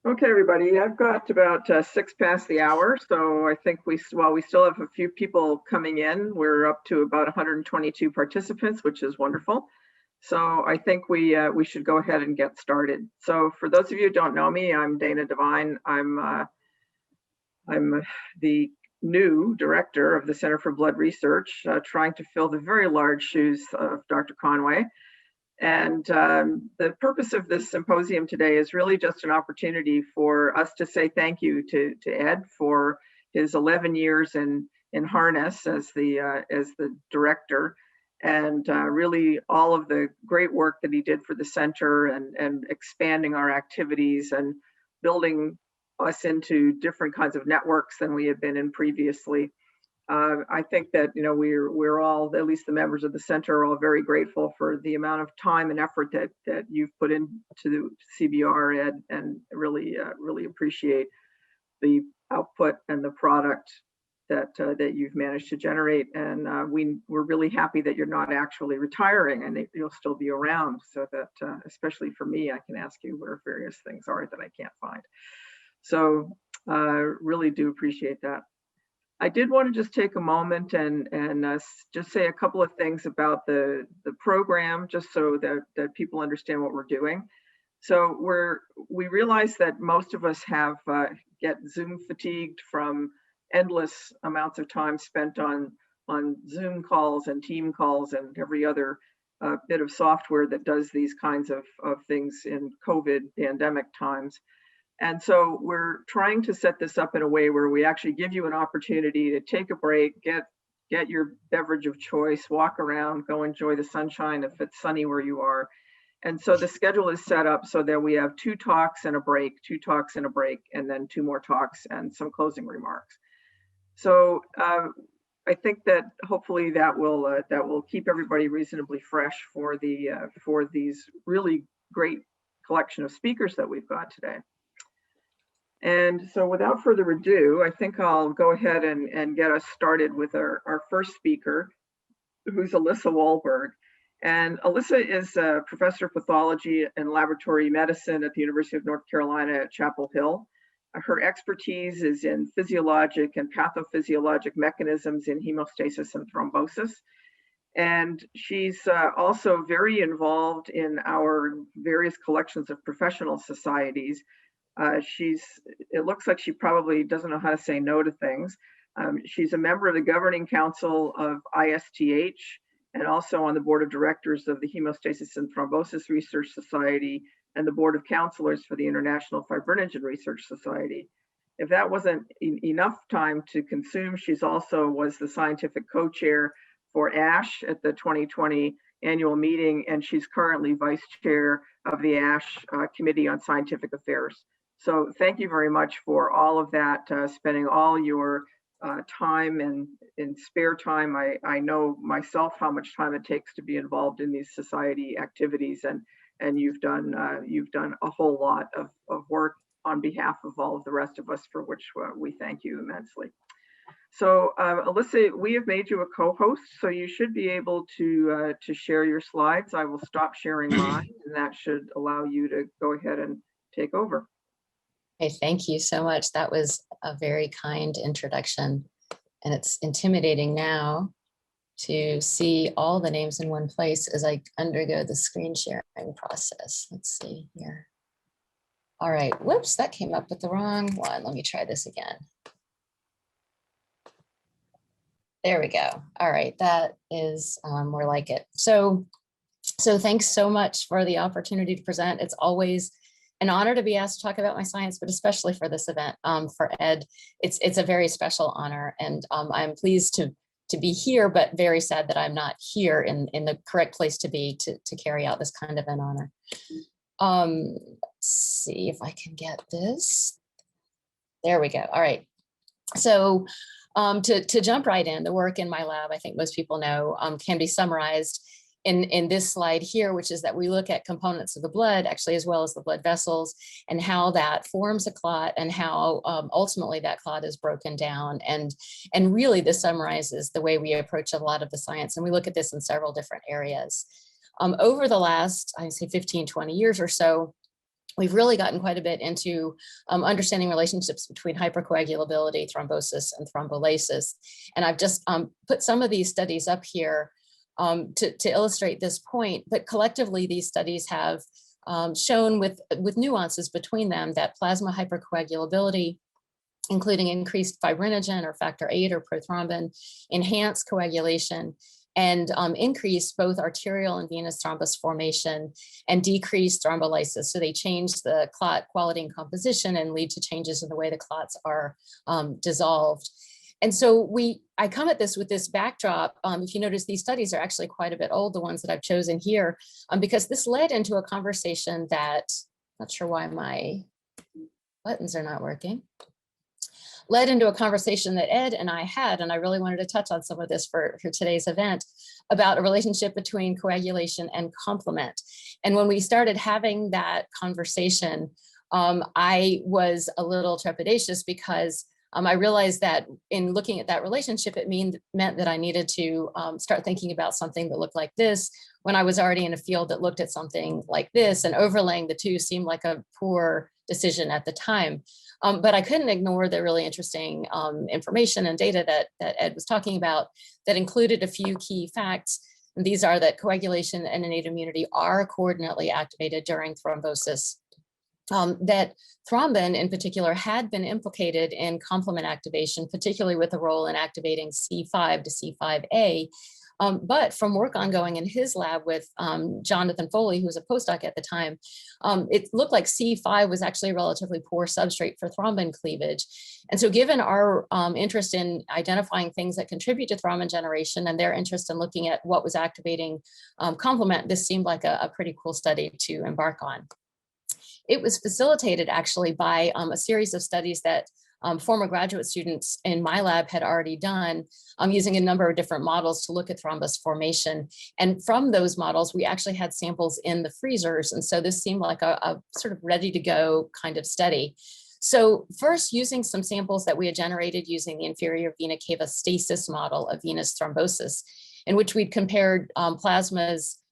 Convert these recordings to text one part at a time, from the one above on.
Okay, everybody, I've got about 6 past the hour, so I think we still have a few people coming in. We're up to about 122 participants, which is wonderful. So I think we should go ahead and get started. So for those of you who don't know me, I'm Dana Devine. I'm the new director of the Center for Blood Research, trying to fill the very large shoes of Dr. Conway. And the purpose of this symposium today is really just an opportunity for us to say thank you to Ed for his 11 years in harness as the director, and really all of the great work that he did for the center and expanding our activities and building us into different kinds of networks than we had been in previously. I think that, you know, we're all, at least the members of the center, are all very grateful for the amount of time and effort that you've put into CBR, Ed, and really appreciate the output and the product that you've managed to generate. And we're really happy that you're not actually retiring and that you'll still be around, so that especially for me, I can ask you where various things are that I can't find. So really do appreciate that. I did want to just take a moment and just say a couple of things about the program, just so that people understand what we're doing. So we realize that most of us get Zoom fatigued from endless amounts of time spent on Zoom calls and team calls and every other bit of software that does these kinds of things in COVID pandemic times. And so we're trying to set this up in a way where we actually give you an opportunity to take a break, get your beverage of choice, walk around, go enjoy the sunshine if it's sunny where you are. And so the schedule is set up so that we have 2 talks and a break, 2 talks and a break, and then 2 more talks and some closing remarks. So I think that hopefully that will keep everybody reasonably fresh for these really great collection of speakers that we've got today. And so without further ado, I think I'll go ahead and get us started with our first speaker, who's Alisa Wolberg. And Alisa is a professor of pathology and laboratory medicine at the University of North Carolina at Chapel Hill. Her expertise is in physiologic and pathophysiologic mechanisms in hemostasis and thrombosis. And she's also very involved in our various collections of professional societies. It looks like she probably doesn't know how to say no to things. She's a member of the governing council of ISTH and also on the board of directors of the Hemostasis and Thrombosis Research Society and the board of counselors for the International Fibrinogen Research Society. If that wasn't enough time to consume, she's also was the scientific co-chair for ASH at the 2020 annual meeting, and she's currently vice chair of the ASH Committee on Scientific Affairs. So thank you very much for all of that, spending all your time and in spare time. I know myself how much time it takes to be involved in these society activities, and you've done a whole lot of work on behalf of all of the rest of us, for which we thank you immensely. So Alisa, we have made you a co-host, so you should be able to share your slides. I will stop sharing mine, and that should allow you to go ahead and take over. Hey, thank you so much. That was a very kind introduction, and it's intimidating now to see all the names in one place as I undergo the screen sharing process. Let's see here. All right, whoops, that came up with the wrong one. Let me try this again. There we go. All right, that is more like it. So thanks so much for the opportunity to present. It's always an honor to be asked to talk about my science, but especially for this event, for Ed, it's a very special honor, and I'm pleased to be here, but very sad that I'm not here in the correct place to be to carry out this kind of an honor. Let's see if I can get this. There we go. All right. So to jump right in, the work in my lab, I think most people know, can be summarized in this slide here, which is that we look at components of the blood, actually, as well as the blood vessels, and how that forms a clot and how ultimately that clot is broken down. And really this summarizes the way we approach a lot of the science. And we look at this in several different areas. Over the last, I'd say 15, 20 years or so, we've really gotten quite a bit into understanding relationships between hypercoagulability, thrombosis, and thrombolysis. And I've just put some of these studies up here to illustrate this point, but collectively these studies have shown with nuances between them that plasma hypercoagulability, including increased fibrinogen or factor VIII or prothrombin, enhanced coagulation, and increase both arterial and venous thrombus formation and decrease thrombolysis. So they change the clot quality and composition and lead to changes in the way the clots are dissolved. And so I come at this with this backdrop. If you notice, these studies are actually quite a bit old, the ones that I've chosen here, because this led into a conversation that, not sure why my buttons are not working, led into a conversation that Ed and I had, and I really wanted to touch on some of this for today's event, about a relationship between coagulation and complement. And when we started having that conversation, I was a little trepidatious because I realized that in looking at that relationship, it meant that I needed to start thinking about something that looked like this when I was already in a field that looked at something like this, and overlaying the two seemed like a poor decision at the time. But I couldn't ignore the really interesting information and data that Ed was talking about that included a few key facts. And these are that coagulation and innate immunity are coordinately activated during thrombosis, that thrombin in particular had been implicated in complement activation, particularly with a role in activating C5 to C5a. But from work ongoing in his lab with Jonathan Foley, who was a postdoc at the time, it looked like C5 was actually a relatively poor substrate for thrombin cleavage. And so given our interest in identifying things that contribute to thrombin generation and their interest in looking at what was activating complement, this seemed like a pretty cool study to embark on. It was facilitated actually by a series of studies that former graduate students in my lab had already done using a number of different models to look at thrombus formation. And from those models, we actually had samples in the freezers. And so this seemed like a sort of ready to go kind of study. So first, using some samples that we had generated using the inferior vena cava stasis model of venous thrombosis, in which we'd compared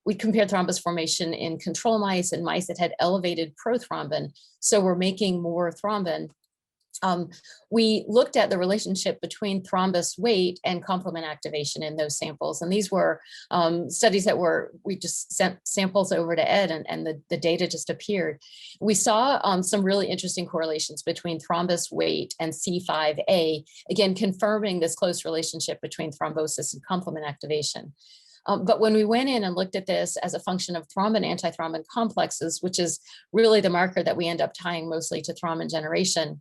we compared thrombus formation in control mice and mice that had elevated prothrombin. So we're making more thrombin. We looked at the relationship between thrombus weight and complement activation in those samples. And these were studies that we just sent samples over to Ed and the data just appeared. We saw some really interesting correlations between thrombus weight and C5a, again, confirming this close relationship between thrombosis and complement activation. But when we went in and looked at this as a function of thrombin antithrombin complexes, which is really the marker that we end up tying mostly to thrombin generation,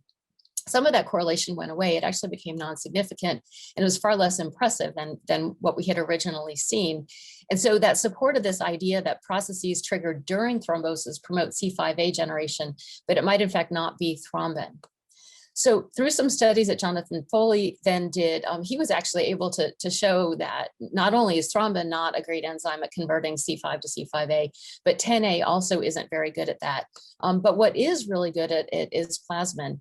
some of that correlation went away. It actually became non-significant, and it was far less impressive than what we had originally seen. And so that supported this idea that processes triggered during thrombosis promote C5a generation, but it might in fact not be thrombin. So through some studies that Jonathan Foley then did, he was actually able to show that not only is thrombin not a great enzyme at converting C5 to C5a, but 10A also isn't very good at that. But what is really good at it is plasmin,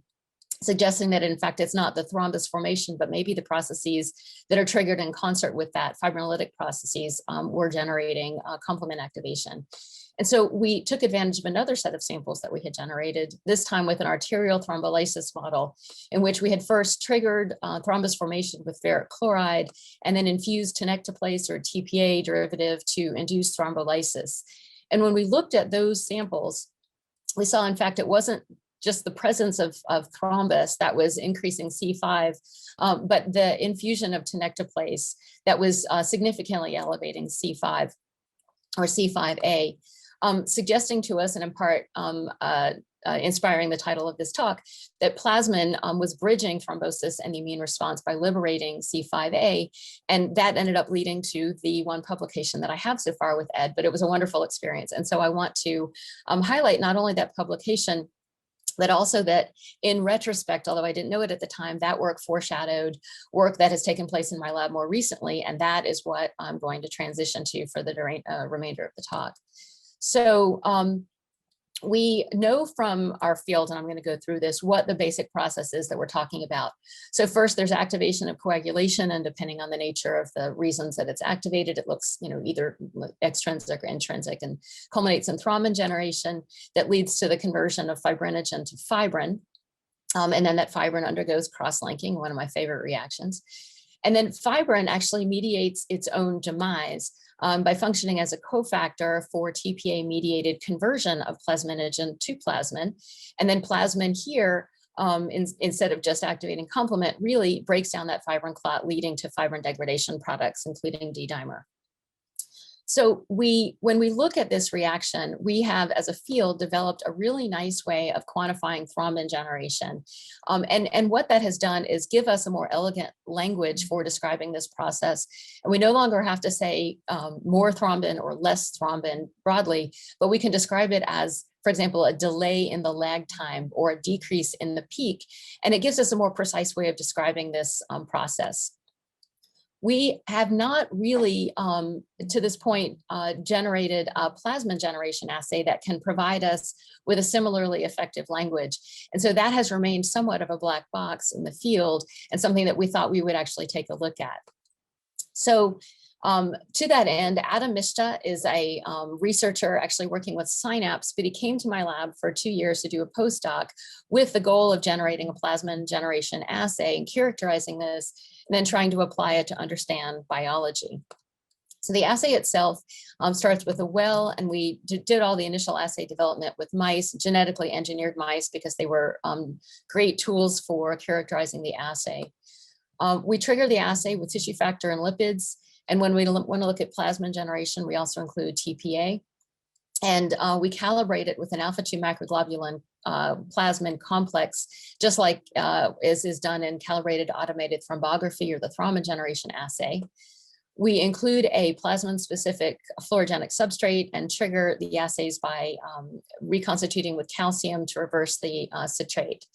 suggesting that in fact it's not the thrombus formation, but maybe the processes that are triggered in concert with that, fibrinolytic processes, were generating complement activation. And so we took advantage of another set of samples that we had generated, this time with an arterial thrombolysis model, in which we had first triggered thrombus formation with ferric chloride and then infused tenecteplase or TPA derivative to induce thrombolysis. And when we looked at those samples, we saw, in fact, it wasn't just the presence of thrombus that was increasing C5, but the infusion of tenecteplase that was significantly elevating C5 or C5a. Suggesting to us, and in part inspiring the title of this talk, that plasmin was bridging thrombosis and the immune response by liberating C5a. And that ended up leading to the one publication that I have so far with Ed, but it was a wonderful experience. And so I want to highlight not only that publication, but also that in retrospect, although I didn't know it at the time, that work foreshadowed work that has taken place in my lab more recently. And that is what I'm going to transition to for the remainder of the talk. So we know from our field, and I'm going to go through this, what the basic process is that we're talking about. So first, there's activation of coagulation, and depending on the nature of the reasons that it's activated, it looks, either extrinsic or intrinsic, and culminates in thrombin generation that leads to the conversion of fibrinogen to fibrin. And then that fibrin undergoes cross-linking, one of my favorite reactions. And then fibrin actually mediates its own demise by functioning as a cofactor for TPA-mediated conversion of plasminogen to plasmin. And then plasmin here, instead of just activating complement, really breaks down that fibrin clot, leading to fibrin degradation products, including D-dimer. So when we look at this reaction, we have, as a field, developed a really nice way of quantifying thrombin generation. And what that has done is give us a more elegant language for describing this process. And we no longer have to say more thrombin or less thrombin broadly, but we can describe it as, for example, a delay in the lag time or a decrease in the peak. And it gives us a more precise way of describing this process. We have not really, to this point, generated a plasmin generation assay that can provide us with a similarly effective language. And so that has remained somewhat of a black box in the field, and something that we thought we would actually take a look at. So to that end, Adam Mishta is a researcher actually working with Synapse, but he came to my lab for 2 years to do a postdoc with the goal of generating a plasmin generation assay and characterizing this, and then trying to apply it to understand biology. So the assay itself starts with a well, and we did all the initial assay development with mice, genetically engineered mice, because they were great tools for characterizing the assay. We trigger the assay with tissue factor and lipids. And when we want to look at plasmin generation, we also include TPA. And we calibrate it with an alpha-2 macroglobulin plasmin complex, just like is done in calibrated automated thrombography or the thrombin generation assay. We include a plasmin-specific fluorogenic substrate and trigger the assays by reconstituting with calcium to reverse the citrate.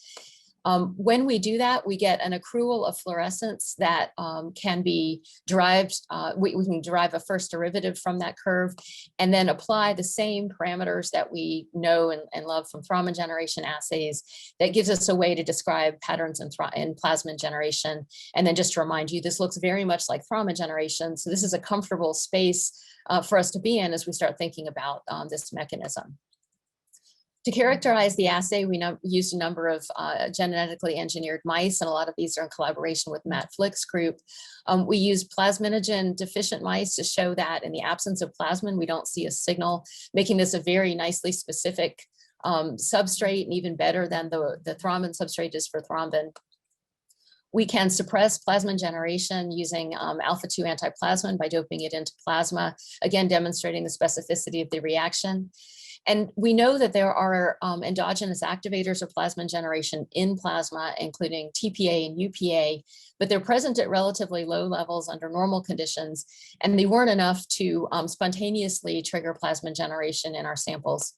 When we do that, we get an accrual of fluorescence that can be derived. We can derive a first derivative from that curve, and then apply the same parameters that we know and love from thrombin generation assays. That gives us a way to describe patterns in plasmin generation. And then just to remind you, this looks very much like thrombin generation. So this is a comfortable space for us to be in as we start thinking about this mechanism. To characterize the assay, we used a number of genetically engineered mice, and a lot of these are in collaboration with Matt Flick's group. We used plasminogen deficient mice to show that in the absence of plasmin, we don't see a signal, making this a very nicely specific substrate, and even better than the thrombin substrate is for thrombin. We can suppress plasmin generation using alpha-2 antiplasmin by doping it into plasma, again, demonstrating the specificity of the reaction. And we know that there are endogenous activators of plasmin generation in plasma, including TPA and UPA, but they're present at relatively low levels under normal conditions, and they weren't enough to spontaneously trigger plasmin generation in our samples.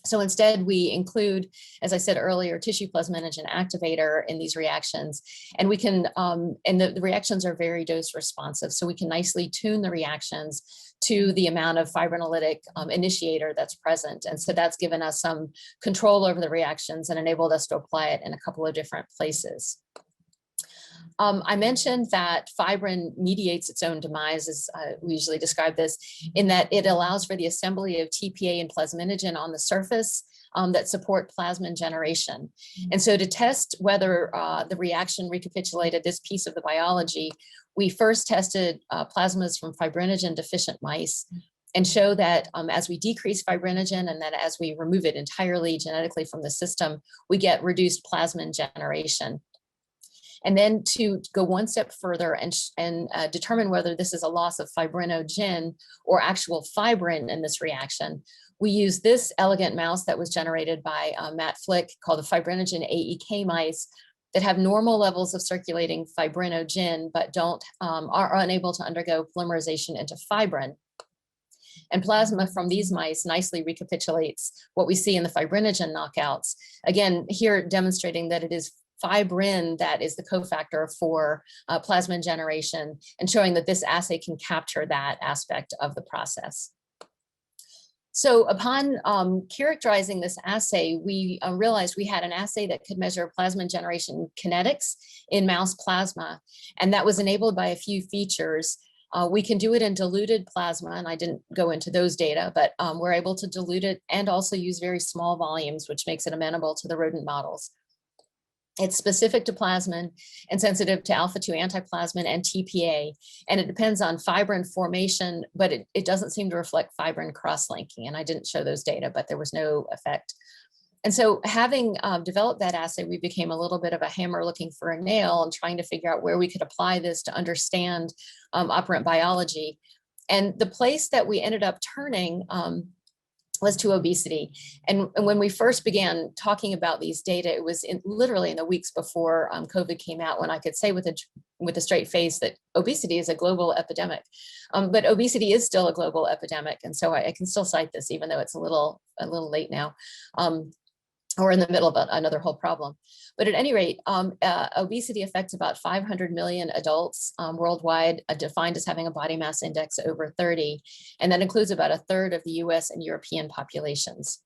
So instead, we include, as I said earlier, tissue plasminogen activator in these reactions, and we can, and the reactions are very dose responsive, so we can nicely tune the reactions to the amount of fibrinolytic initiator that's present. And so that's given us some control over the reactions and enabled us to apply it in a couple of different places. I mentioned that fibrin mediates its own demise, as we usually describe this, in that it allows for the assembly of TPA and plasminogen on the surface that support plasmin generation. And so to test whether the reaction recapitulated this piece of the biology, we first tested plasmas from fibrinogen deficient mice and show that as we decrease fibrinogen and then as we remove it entirely genetically from the system, we get reduced plasmin generation. And then to go one step further and determine whether this is a loss of fibrinogen or actual fibrin in this reaction, we use this elegant mouse that was generated by Matt Flick called the fibrinogen AEK mice that have normal levels of circulating fibrinogen, but are unable to undergo polymerization into fibrin. And plasma from these mice nicely recapitulates what we see in the fibrinogen knockouts. Again, here demonstrating that it is fibrin that is the cofactor for plasmin generation, and showing that this assay can capture that aspect of the process. So upon characterizing this assay, we realized we had an assay that could measure plasmin generation kinetics in mouse plasma, and that was enabled by a few features. We can do it in diluted plasma, and I didn't go into those data, but we're able to dilute it and also use very small volumes, which makes it amenable to the rodent models. It's specific to plasmin and sensitive to alpha-2 antiplasmin and TPA, and it depends on fibrin formation, but it doesn't seem to reflect fibrin cross-linking, and I didn't show those data, but there was no effect. And so having developed that assay, we became a little bit of a hammer looking for a nail and trying to figure out where we could apply this to understand operant biology. And the place that we ended up turning was to obesity. And when we first began talking about these data, it was literally in the weeks before COVID came out, when I could say with a straight face that obesity is a global epidemic. But obesity is still a global epidemic. And so I can still cite this, even though it's a little late now, or in the middle of another whole problem. But at any rate, obesity affects about 500 million adults worldwide, defined as having a body mass index over 30. And that includes about a third of the US and European populations.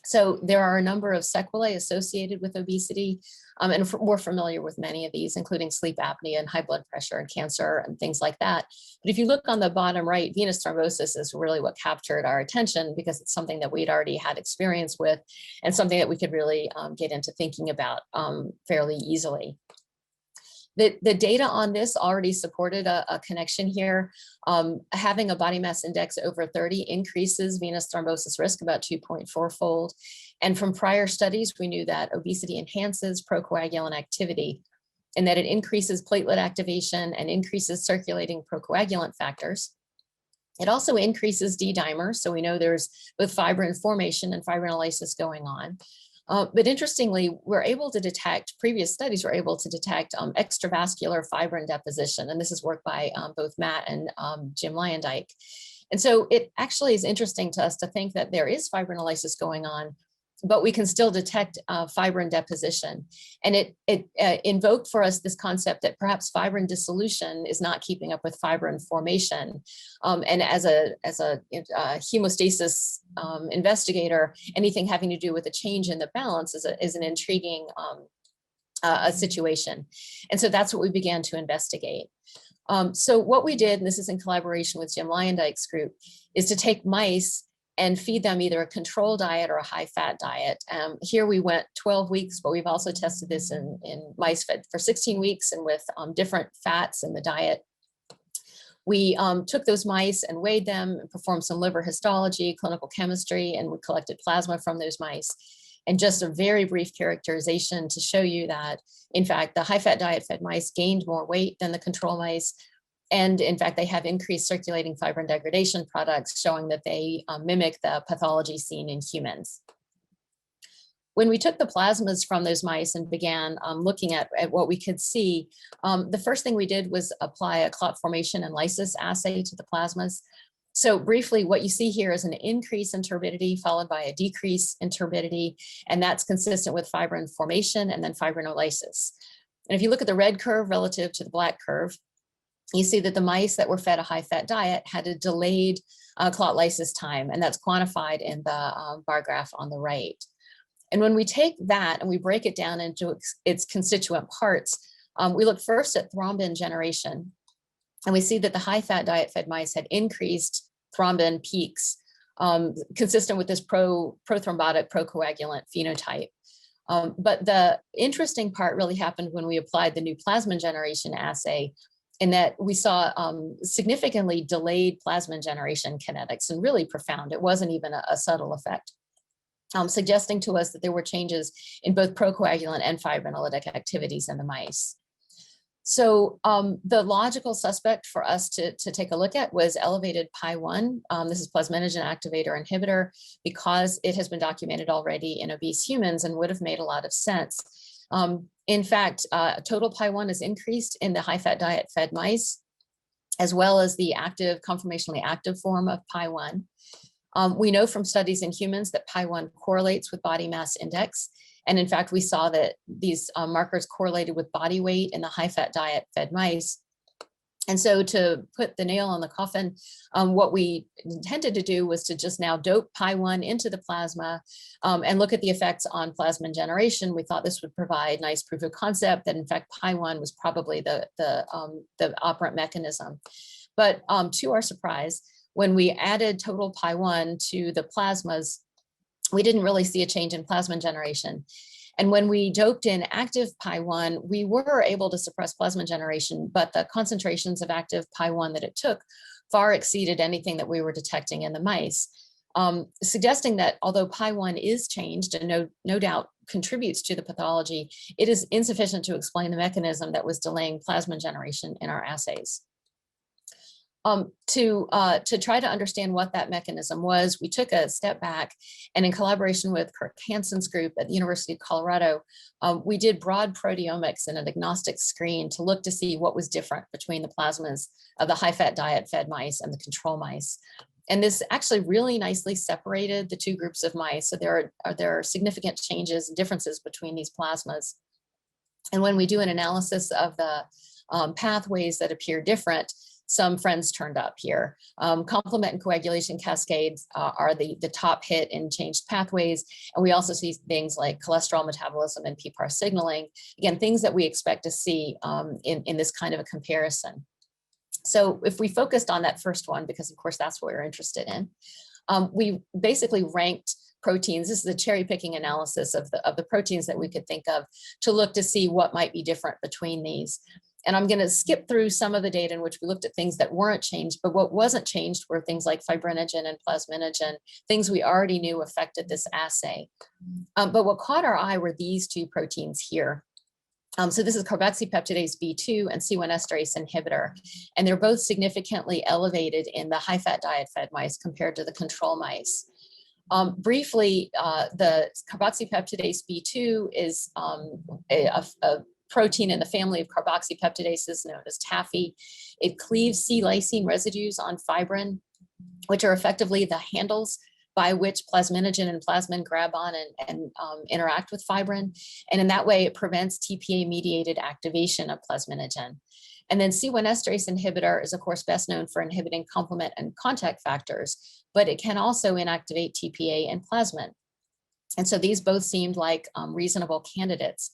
So there are a number of sequelae associated with obesity, and we're familiar with many of these, including sleep apnea and high blood pressure and cancer and things like that. But if you look on the bottom right, venous thrombosis is really what captured our attention, because it's something that we'd already had experience with and something that we could really get into thinking about fairly easily. The data on this already supported a connection here. Having a body mass index over 30 increases venous thrombosis risk about 2.4-fold. And from prior studies, we knew that obesity enhances procoagulant activity, and that it increases platelet activation and increases circulating procoagulant factors. It also increases D-dimer, so we know there's both fibrin formation and fibrinolysis going on. But interestingly, we're able to detect, previous studies were able to detect extravascular fibrin deposition. And this is work by both Matt and Jim Lyondike. And so it actually is interesting to us to think that there is fibrinolysis going on, but we can still detect fibrin deposition. And it invoked for us this concept that perhaps fibrin dissolution is not keeping up with fibrin formation. And as a hemostasis investigator, anything having to do with a change in the balance is an intriguing situation. And so that's what we began to investigate. So what we did, and this is in collaboration with Jim Lyondike's group, is to take mice and feed them either a control diet or a high-fat diet. Here we went 12 weeks, but we've also tested this in mice fed for 16 weeks and with different fats in the diet. We took those mice and weighed them and performed some liver histology, clinical chemistry, and we collected plasma from those mice. And just a very brief characterization to show you that, in fact, the high-fat diet-fed mice gained more weight than the control mice. And in fact, they have increased circulating fibrin degradation products, showing that they mimic the pathology seen in humans. When we took the plasmas from those mice and began looking at what we could see, the first thing we did was apply a clot formation and lysis assay to the plasmas. So briefly, what you see here is an increase in turbidity followed by a decrease in turbidity, and that's consistent with fibrin formation and then fibrinolysis. And if you look at the red curve relative to the black curve, you see that the mice that were fed a high-fat diet had a delayed clot lysis time, and that's quantified in the bar graph on the right. And when we take that and we break it down into its constituent parts, we look first at thrombin generation, and we see that the high-fat diet-fed mice had increased thrombin peaks, consistent with this prothrombotic procoagulant phenotype. But the interesting part really happened when we applied the new plasmin generation assay, in that we saw significantly delayed plasmin generation kinetics, and really profound. It wasn't even a subtle effect, suggesting to us that there were changes in both procoagulant and fibrinolytic activities in the mice. So the logical suspect for us to take a look at was elevated PI1. This is plasminogen activator inhibitor, because it has been documented already in obese humans and would have made a lot of sense. In fact, total PI1 is increased in the high-fat diet-fed mice, as well as the active, conformationally active form of PI1. We know from studies in humans that PI1 correlates with body mass index. And in fact, we saw that these markers correlated with body weight in the high-fat diet-fed mice. And so to put the nail on the coffin, what we intended to do was to just now dope Pi1 into the plasma and look at the effects on plasmin generation. We thought this would provide nice proof of concept that in fact Pi1 was probably the operant mechanism. But to our surprise, when we added total Pi1 to the plasmas, we didn't really see a change in plasmin generation. And when we doped in active Pi1, we were able to suppress plasma generation, but the concentrations of active Pi1 that it took far exceeded anything that we were detecting in the mice, suggesting that although Pi1 is changed and no doubt contributes to the pathology, it is insufficient to explain the mechanism that was delaying plasma generation in our assays. To try to understand what that mechanism was, we took a step back and in collaboration with Kirk Hansen's group at the University of Colorado, we did broad proteomics and an agnostic screen to look to see what was different between the plasmas of the high-fat diet-fed mice and the control mice. And this actually really nicely separated the two groups of mice. So there are significant changes and differences between these plasmas. And when we do an analysis of the pathways that appear different, some friends turned up here. Complement and coagulation cascades are the top hit in changed pathways. And we also see things like cholesterol metabolism and PPAR signaling. Again, things that we expect to see in this kind of a comparison. So if we focused on that first one, because of course that's what we're interested in, we basically ranked proteins. This is a cherry picking analysis of the proteins that we could think of to look to see what might be different between these. And I'm going to skip through some of the data in which we looked at things that weren't changed, but what wasn't changed were things like fibrinogen and plasminogen, things we already knew affected this assay. But what caught our eye were these two proteins here. So this is carboxypeptidase B2 and C1 esterase inhibitor, and they're both significantly elevated in the high-fat diet-fed mice compared to the control mice. Briefly, the carboxypeptidase B2 is a protein in the family of carboxypeptidases known as TAFI. It cleaves C-lysine residues on fibrin, which are effectively the handles by which plasminogen and plasmin grab on and interact with fibrin. And in that way, it prevents TPA-mediated activation of plasminogen. And then C1 esterase inhibitor is, of course, best known for inhibiting complement and contact factors, but it can also inactivate TPA and plasmin. And so these both seemed like reasonable candidates.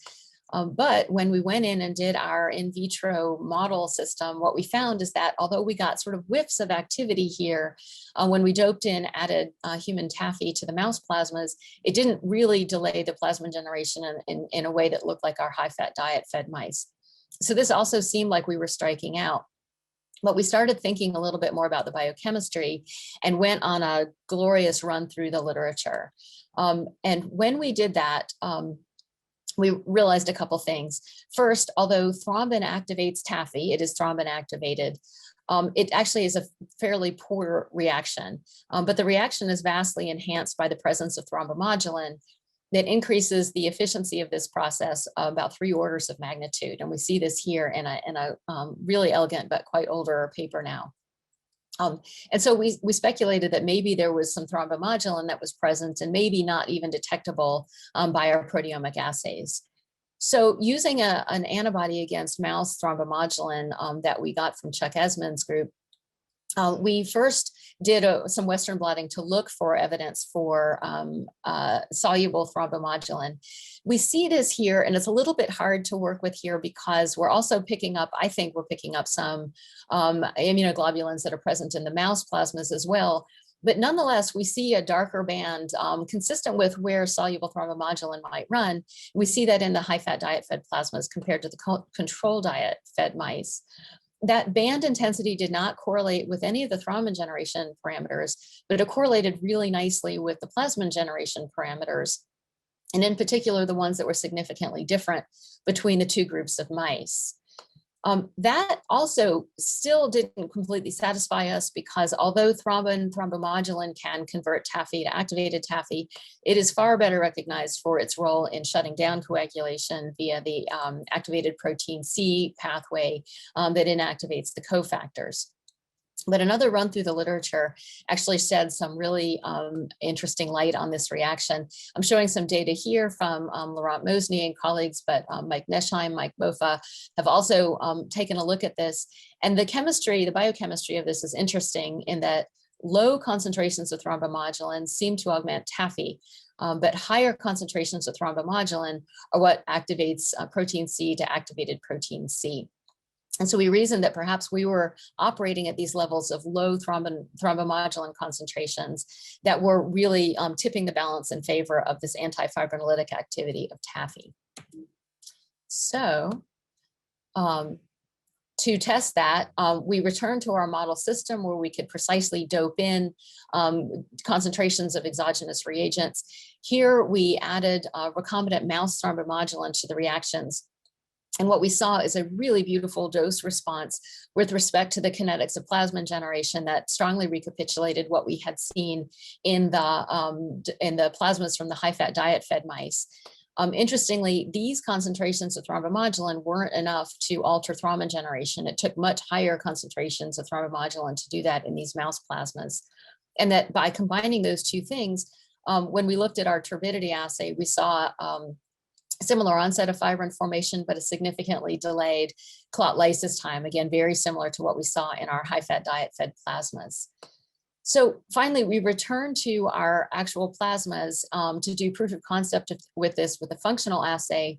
But when we went in and did our in vitro model system, what we found is that although we got sort of whiffs of activity here, when we doped in added human TAFI to the mouse plasmas, it didn't really delay the plasma generation in a way that looked like our high-fat diet-fed mice. So this also seemed like we were striking out. But we started thinking a little bit more about the biochemistry and went on a glorious run through the literature. And when we did that, we realized a couple things. First, although thrombin activates TAFI, it is thrombin activated, it actually is a fairly poor reaction, but the reaction is vastly enhanced by the presence of thrombomodulin that increases the efficiency of this process about 3 orders of magnitude. And we see this here in a really elegant but quite older paper now. And so we speculated that maybe there was some thrombomodulin that was present and maybe not even detectable by our proteomic assays. So using an antibody against mouse thrombomodulin that we got from Chuck Esmond's group, we first did some Western blotting to look for evidence for soluble thrombomodulin. We see this here, and it's a little bit hard to work with here because we're also picking up, I think we're picking up some immunoglobulins that are present in the mouse plasmas as well. But nonetheless, we see a darker band consistent with where soluble thrombomodulin might run. We see that in the high-fat diet-fed plasmas compared to the control diet-fed mice. That band intensity did not correlate with any of the thrombin generation parameters, but it correlated really nicely with the plasmin generation parameters, and in particular, the ones that were significantly different between the two groups of mice. That also still didn't completely satisfy us because although thrombomodulin can convert TAFI to activated TAFI, it is far better recognized for its role in shutting down coagulation via the activated protein C pathway that inactivates the cofactors. But another run through the literature actually shed some really interesting light on this reaction. I'm showing some data here from Laurent Mosny and colleagues, but Mike Neschheim, Mike Mofa have also taken a look at this. And the chemistry, the biochemistry of this is interesting in that low concentrations of thrombomodulin seem to augment TAFI, but higher concentrations of thrombomodulin are what activates protein C to activated protein C. And so we reasoned that perhaps we were operating at these levels of low thrombomodulin concentrations that were really tipping the balance in favor of this antifibrinolytic activity of TAFI. So to test that, we returned to our model system where we could precisely dope in concentrations of exogenous reagents. Here we added recombinant mouse thrombomodulin to the reactions. And what we saw is a really beautiful dose response with respect to the kinetics of plasmin generation that strongly recapitulated what we had seen in the plasmas from the high-fat diet-fed mice. Interestingly, these concentrations of thrombomodulin weren't enough to alter thrombin generation. It took much higher concentrations of thrombomodulin to do that in these mouse plasmas. And that by combining those two things, when we looked at our turbidity assay, we saw similar onset of fibrin formation, but a significantly delayed clot lysis time, again, very similar to what we saw in our high-fat diet-fed plasmas. So finally, we returned to our actual plasmas to do proof of concept with this with a functional assay.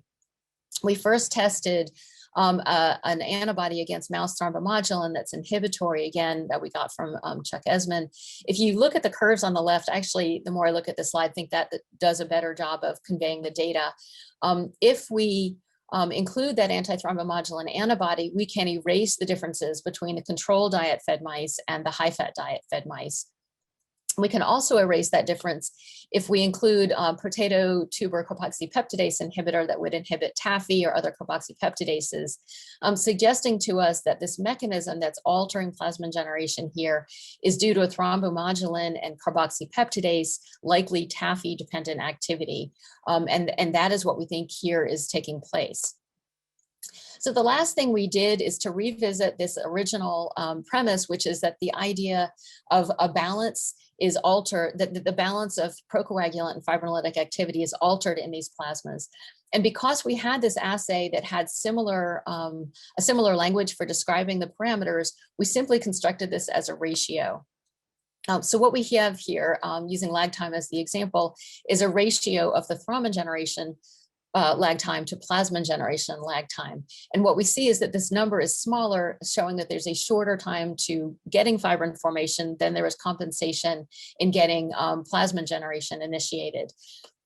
We first tested an antibody against mouse thrombomodulin that's inhibitory, again, that we got from Chuck Esmond. If you look at the curves on the left, actually, the more I look at the slide, I think that does a better job of conveying the data. If we include that antithrombomodulin antibody, we can erase the differences between the control diet-fed mice and the high-fat diet-fed mice. We can also erase that difference if we include potato tuber carboxypeptidase inhibitor that would inhibit TAFI or other carboxypeptidases, suggesting to us that this mechanism that's altering plasmin generation here is due to a thrombomodulin and carboxypeptidase, likely TAFI-dependent activity. And that is what we think here is taking place. So the last thing we did is to revisit this original premise, which is that the idea of a balance is altered, that the balance of procoagulant and fibrinolytic activity is altered in these plasmas. And because we had this assay that had a similar language for describing the parameters, we simply constructed this as a ratio. So what we have here, using lag time as the example, is a ratio of the thrombin generation lag time to plasmin generation lag time. And what we see is that this number is smaller, showing that there's a shorter time to getting fibrin formation than there is compensation in getting plasmin generation initiated.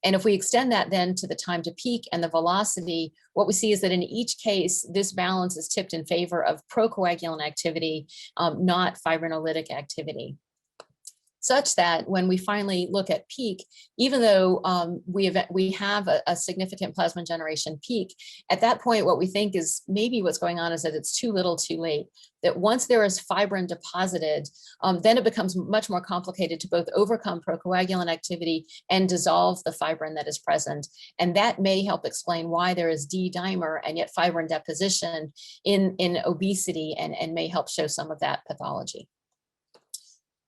And if we extend that then to the time to peak and the velocity, what we see is that in each case, this balance is tipped in favor of procoagulant activity, not fibrinolytic activity. Such that when we finally look at peak, even though we have a significant plasma generation peak, at that point, what we think is maybe what's going on is that it's too little too late. That once there is fibrin deposited, then it becomes much more complicated to both overcome procoagulant activity and dissolve the fibrin that is present. And that may help explain why there is D-dimer and yet fibrin deposition in obesity and may help show some of that pathology.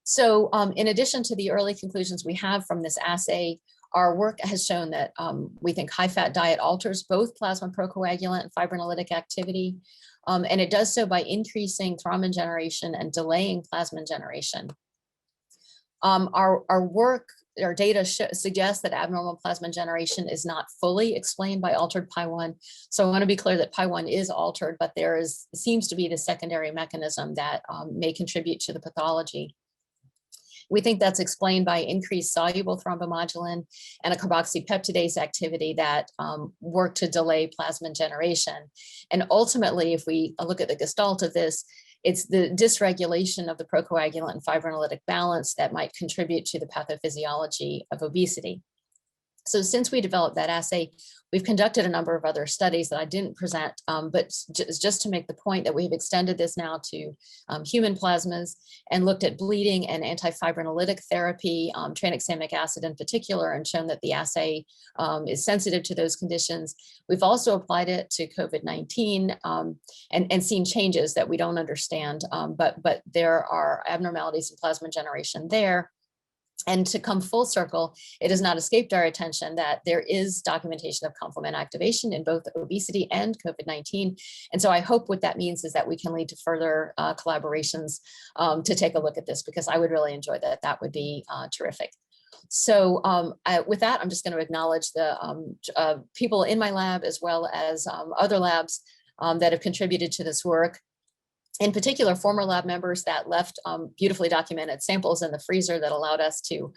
So in addition to the early conclusions we have from this assay, our work has shown that we think high-fat diet alters both plasma procoagulant and fibrinolytic activity, and it does so by increasing thrombin generation and delaying plasmin generation. Our data suggests that abnormal plasmin generation is not fully explained by altered PI1. So I want to be clear that PI1 is altered, but there seems to be the secondary mechanism that may contribute to the pathology. We think that's explained by increased soluble thrombomodulin and a carboxypeptidase activity that work to delay plasmin generation. And ultimately, if we look at the gestalt of this, it's the dysregulation of the procoagulant and fibrinolytic balance that might contribute to the pathophysiology of obesity. So since we developed that assay, we've conducted a number of other studies that I didn't present, but just to make the point that we've extended this now to human plasmas and looked at bleeding and antifibrinolytic therapy, tranexamic acid in particular, and shown that the assay is sensitive to those conditions. We've also applied it to COVID-19 and seen changes that we don't understand, but there are abnormalities in plasma generation there. And to come full circle, it has not escaped our attention that there is documentation of complement activation in both obesity and COVID-19. And so I hope what that means is that we can lead to further collaborations to take a look at this, because I would really enjoy that. That would be terrific. So with that, I'm just going to acknowledge the people in my lab as well as other labs that have contributed to this work. In particular, former lab members that left beautifully documented samples in the freezer that allowed us to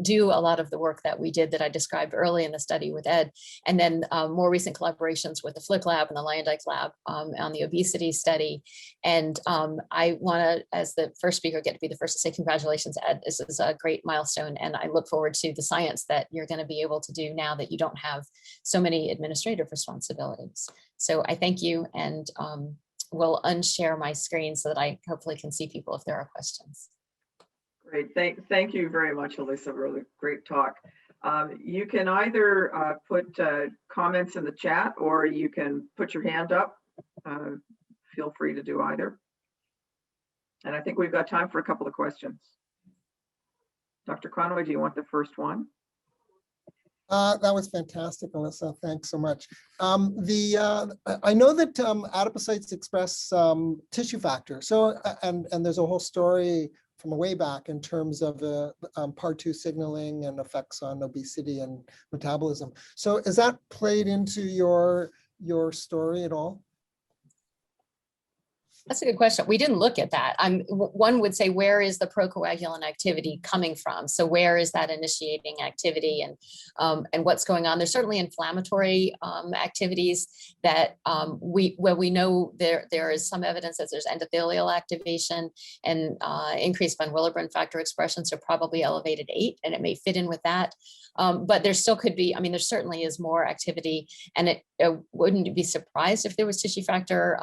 do a lot of the work that we did that I described early in the study with Ed. And then more recent collaborations with the Flick lab and the Lyondike lab on the obesity study. And I want to, as the first speaker, get to be the first to say congratulations, Ed. This is a great milestone. And I look forward to the science that you're going to be able to do now that you don't have so many administrative responsibilities. So I thank you, and will unshare my screen so that I hopefully can see people if there are questions. Great, thank you very much, Alisa. Really great talk. You can either put comments in the chat, or you can put your hand up. Feel free to do either. And I think we've got time for a couple of questions. Dr. Conway, do you want the first one? That was fantastic, Alisa. Thanks so much. I know that adipocytes express tissue factor. So, and there's a whole story from a way back in terms of PAR2 signaling and effects on obesity and metabolism. So, is that played into your story at all? That's a good question. We didn't look at that. One would say, where is the procoagulant activity coming from? So where is that initiating activity, and what's going on? There's certainly inflammatory activities that we know there is some evidence that there's endothelial activation and increased von Willebrand factor expression, so probably elevated 8, and it may fit in with that. But there still could be, I mean, there certainly is more activity, and it wouldn't be surprised if there was tissue factor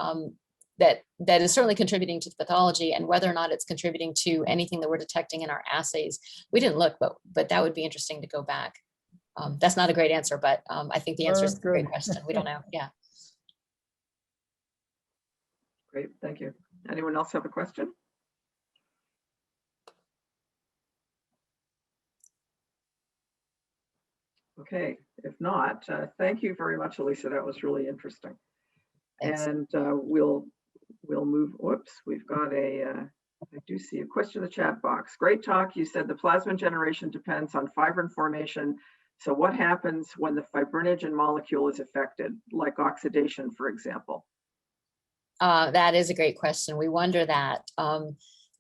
that is certainly contributing to the pathology, and whether or not it's contributing to anything that we're detecting in our assays. We didn't look, but that would be interesting to go back. That's not a great answer, but I think the answer is a great question. We don't know. Yeah. Great, thank you. Anyone else have a question? Okay, if not, thank you very much, Alisa. That was really interesting. Thanks. And we'll move. Whoops, we've got I do see a question in the chat box. Great talk. You said the plasmin generation depends on fibrin formation. So what happens when the fibrinogen molecule is affected, like oxidation, for example? That is a great question. We wonder that.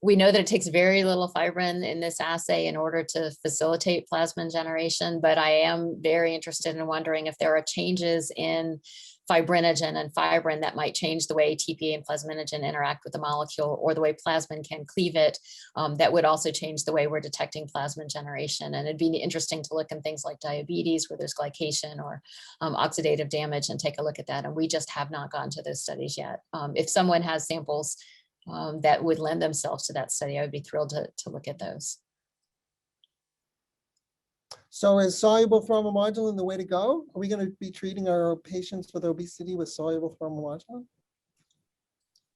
We know that it takes very little fibrin in this assay in order to facilitate plasmin generation, but I am very interested in wondering if there are changes in fibrinogen and fibrin that might change the way TPA and plasminogen interact with the molecule, or the way plasmin can cleave it, that would also change the way we're detecting plasmin generation. And it'd be interesting to look in things like diabetes, where there's glycation or oxidative damage, and take a look at that. And we just have not gotten to those studies yet. If someone has samples that would lend themselves to that study, I would be thrilled to look at those. So is soluble thrombomodulin the way to go? Are we going to be treating our patients with obesity with soluble thrombomodulin?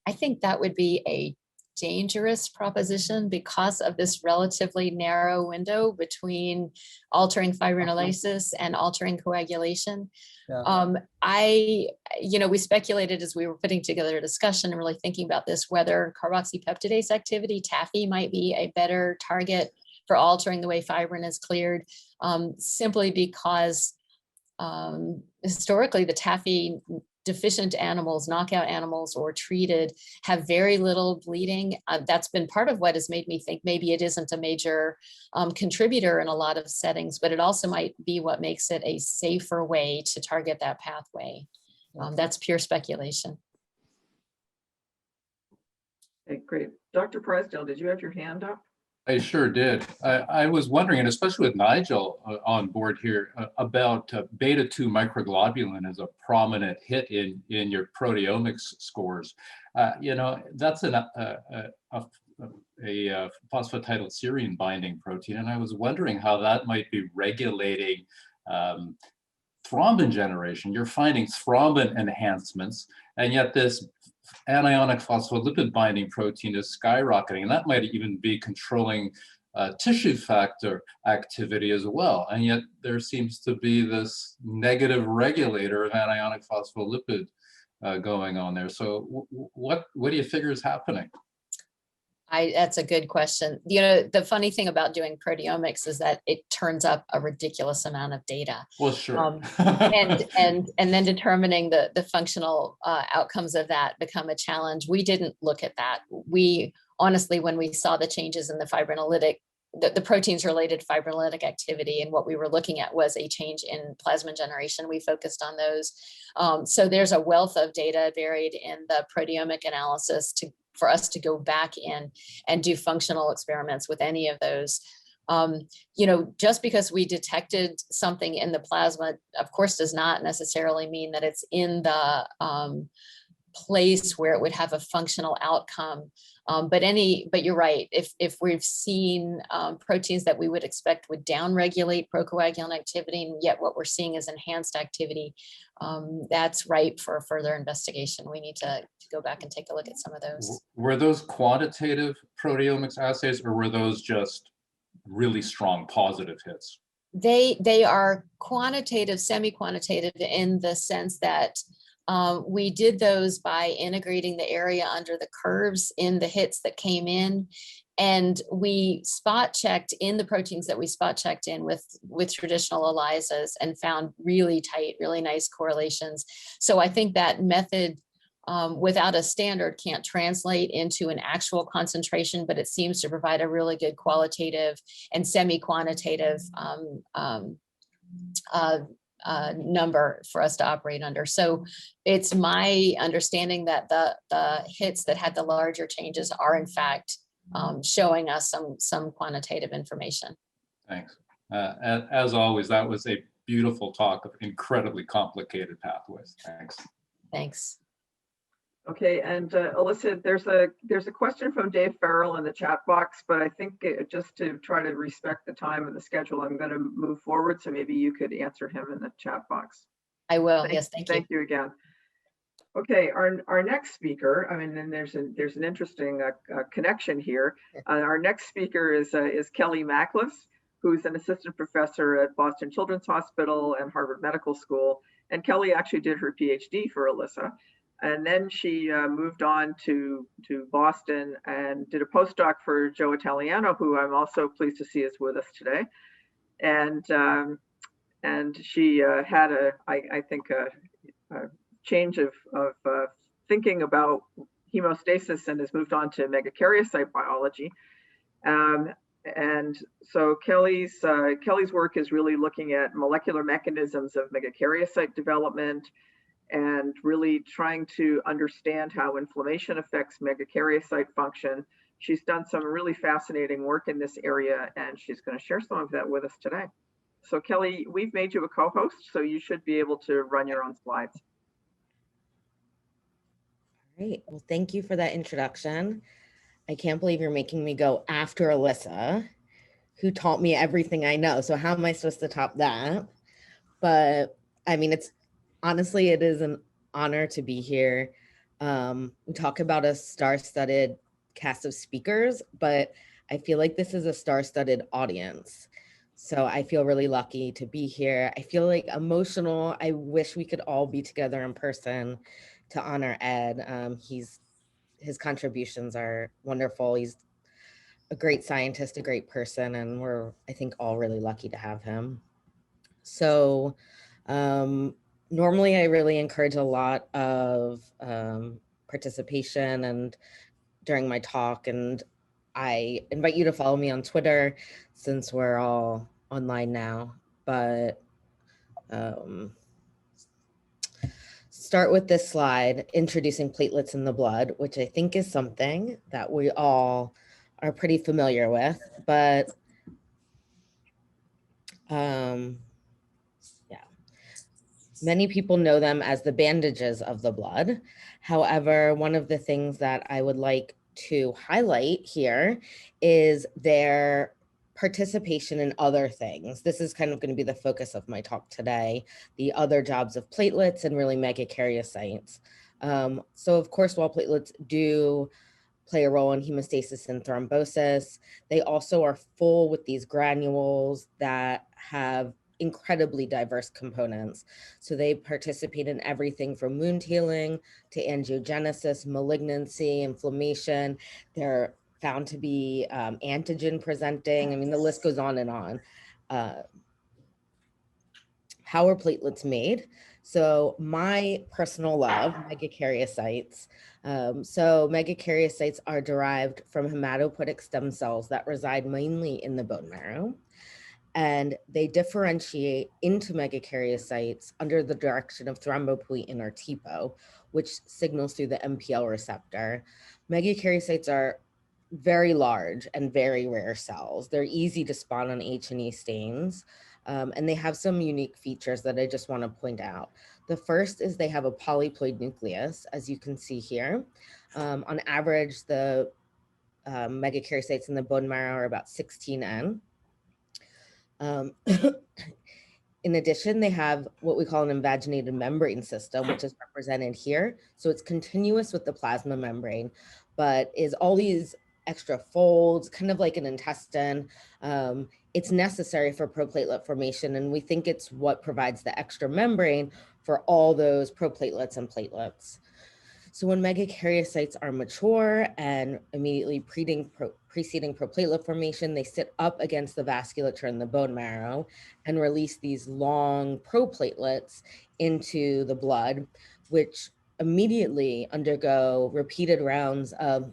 I think that would be a dangerous proposition because of this relatively narrow window between altering fibrinolysis and altering coagulation. Yeah. We speculated as we were putting together a discussion and really thinking about this, whether carboxypeptidase activity, TAFI, might be a better target for altering the way fibrin is cleared, simply because historically the TAFI deficient animals, knockout animals or treated, have very little bleeding. That's been part of what has made me think maybe it isn't a major contributor in a lot of settings, but it also might be what makes it a safer way to target that pathway. That's pure speculation. Okay, great. Dr. Prysdale, did you have your hand up? I sure did. I was wondering, and especially with Nigel on board here, about beta-2 microglobulin as a prominent hit in your proteomics scores. You know, that's a phosphatidylserine binding protein, and I was wondering how that might be regulating thrombin generation. You're finding thrombin enhancements, and yet this anionic phospholipid binding protein is skyrocketing, and that might even be controlling tissue factor activity as well. And yet there seems to be this negative regulator of anionic phospholipid going on there. So what do you figure is happening? That's a good question. You know, the funny thing about doing proteomics is that it turns up a ridiculous amount of data. Well, sure. And then determining the functional outcomes of that become a challenge. We didn't look at that. We honestly, when we saw the changes in the fibrinolytic, the proteins related to fibrinolytic activity, and what we were looking at was a change in plasmin generation, we focused on those. So there's a wealth of data buried in the proteomic analysis for us to go back in and do functional experiments with any of those. You know, just because we detected something in the plasma, of course, does not necessarily mean that it's in the place where it would have a functional outcome. But you're right. If we've seen proteins that we would expect would downregulate procoagulant activity, and yet what we're seeing is enhanced activity, that's ripe for further investigation. We need to go back and take a look at some of those. Were those quantitative proteomics assays, or were those just really strong positive hits? They are quantitative, semi-quantitative in the sense that we did those by integrating the area under the curves in the hits that came in. And we spot checked in the proteins that we spot checked in with traditional ELISAs and found really tight, really nice correlations. So I think that method without a standard can't translate into an actual concentration, but it seems to provide a really good qualitative and semi-quantitative number for us to operate under. So it's my understanding that the hits that had the larger changes are in fact showing us some quantitative information. Thanks. As always, that was a beautiful talk of incredibly complicated pathways. Thanks. Thanks. Okay, and Alisa, there's a question from Dave Farrell in the chat box, but I think just to try to respect the time and the schedule, I'm going to move forward. So maybe you could answer him in the chat box. I will. Yes, thank you. Thank you again. Okay, our next speaker. I mean, and there's an interesting connection here. Our next speaker is Kellie Machlus, who's an assistant professor at Boston Children's Hospital and Harvard Medical School. And Kellie actually did her PhD for Alisa. And then she moved on to Boston and did a postdoc for Joe Italiano, who I'm also pleased to see is with us today. And she had I think a change of thinking about hemostasis and has moved on to megakaryocyte biology. And so Kellie's work is really looking at molecular mechanisms of megakaryocyte development, and really trying to understand how inflammation affects megakaryocyte function. She's done some really fascinating work in this area, and she's going to share some of that with us today. So Kellie, we've made you a co-host, so you should be able to run your own slides. Great. Well, thank you for that introduction. I can't believe you're making me go after Alisa, who taught me everything I know. So how am I supposed to top that? But I mean, honestly, it is an honor to be here. We talk about a star-studded cast of speakers, but I feel like this is a star-studded audience. So I feel really lucky to be here. I feel like emotional. I wish we could all be together in person to honor Ed. His contributions are wonderful. He's a great scientist, a great person, and we're, I think, all really lucky to have him. So normally I really encourage a lot of participation and during my talk, and I invite you to follow me on Twitter since we're all online now, but start with this slide, introducing platelets in the blood, which I think is something that we all are pretty familiar with, but yeah, many people know them as the bandages of the blood. However, one of the things that I would like to highlight here is their participation in other things. This is kind of going to be the focus of my talk today, the other jobs of platelets and really megakaryocytes. So of course, while platelets do play a role in hemostasis and thrombosis, they also are full with these granules that have incredibly diverse components. So they participate in everything from wound healing to angiogenesis, malignancy, inflammation. They're found to be antigen presenting. I mean, the list goes on and on. How are platelets made? So my personal love, megakaryocytes. So megakaryocytes are derived from hematopoietic stem cells that reside mainly in the bone marrow. And they differentiate into megakaryocytes under the direction of thrombopoietin or TPO, which signals through the MPL receptor. Megakaryocytes are very large and very rare cells. They're easy to spot on H&E stains. And they have some unique features that I just want to point out. The first is they have a polyploid nucleus, as you can see here. On average, the megakaryocytes in the bone marrow are about 16N. In addition, they have what we call an invaginated membrane system, which is represented here. So it's continuous with the plasma membrane, but is all these extra folds, kind of like an intestine. It's necessary for proplatelet formation, and we think it's what provides the extra membrane for all those proplatelets and platelets. So when megakaryocytes are mature and immediately preceding proplatelet formation, they sit up against the vasculature in the bone marrow and release these long proplatelets into the blood, which immediately undergo repeated rounds of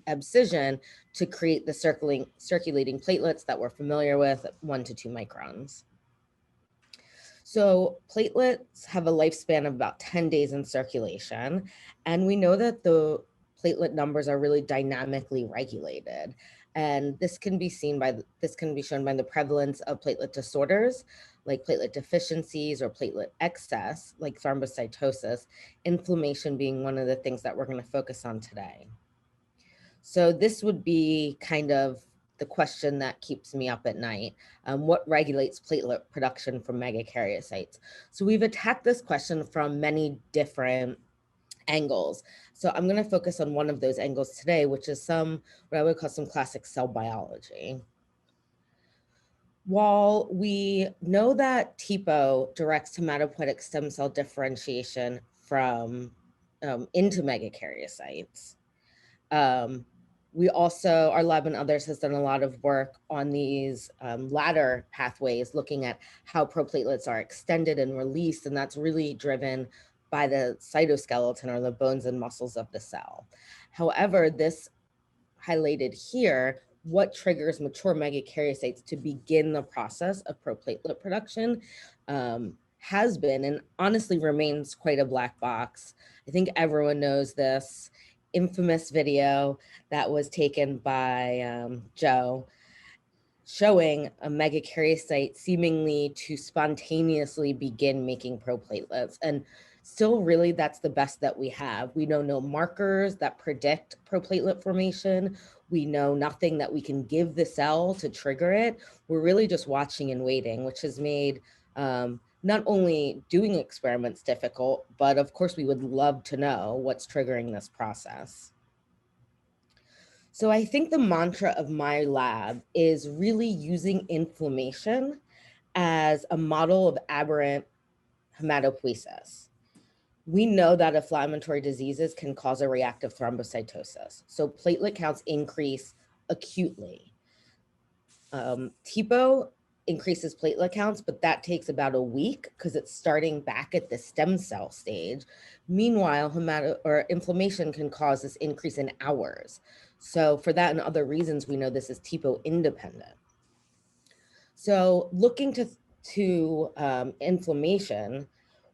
abscission to create the circulating platelets that we're familiar with, 1 to 2 microns. So platelets have a lifespan of about 10 days in circulation. And we know that the platelet numbers are really dynamically regulated. And this can be shown by the prevalence of platelet disorders, like platelet deficiencies or platelet excess, like thrombocytosis, inflammation being one of the things that we're going to focus on today. So this would be kind of the question that keeps me up at night. What regulates platelet production from megakaryocytes? So we've attacked this question from many different angles. So I'm going to focus on one of those angles today, which is what I would call some classic cell biology. While we know that TPO directs hematopoietic stem cell differentiation from into megakaryocytes, we also, our lab and others has done a lot of work on these ladder pathways, looking at how proplatelets are extended and released, and that's really driven by the cytoskeleton or the bones and muscles of the cell. However, this highlighted here, what triggers mature megakaryocytes to begin the process of proplatelet production has been and honestly remains quite a black box. I think everyone knows this infamous video that was taken by Joe showing a megakaryocyte seemingly to spontaneously begin making proplatelets. And still really that's the best that we have. We know no markers that predict proplatelet formation. We know nothing that we can give the cell to trigger it. We're really just watching and waiting, which has made not only doing experiments difficult, but of course we would love to know what's triggering this process. So I think the mantra of my lab is really using inflammation as a model of aberrant hematopoiesis. We know that inflammatory diseases can cause a reactive thrombocytosis. So platelet counts increase acutely. TPO increases platelet counts, but that takes about a week because it's starting back at the stem cell stage. Meanwhile, inflammation can cause this increase in hours. So for that and other reasons, we know this is TPO independent. So looking to inflammation,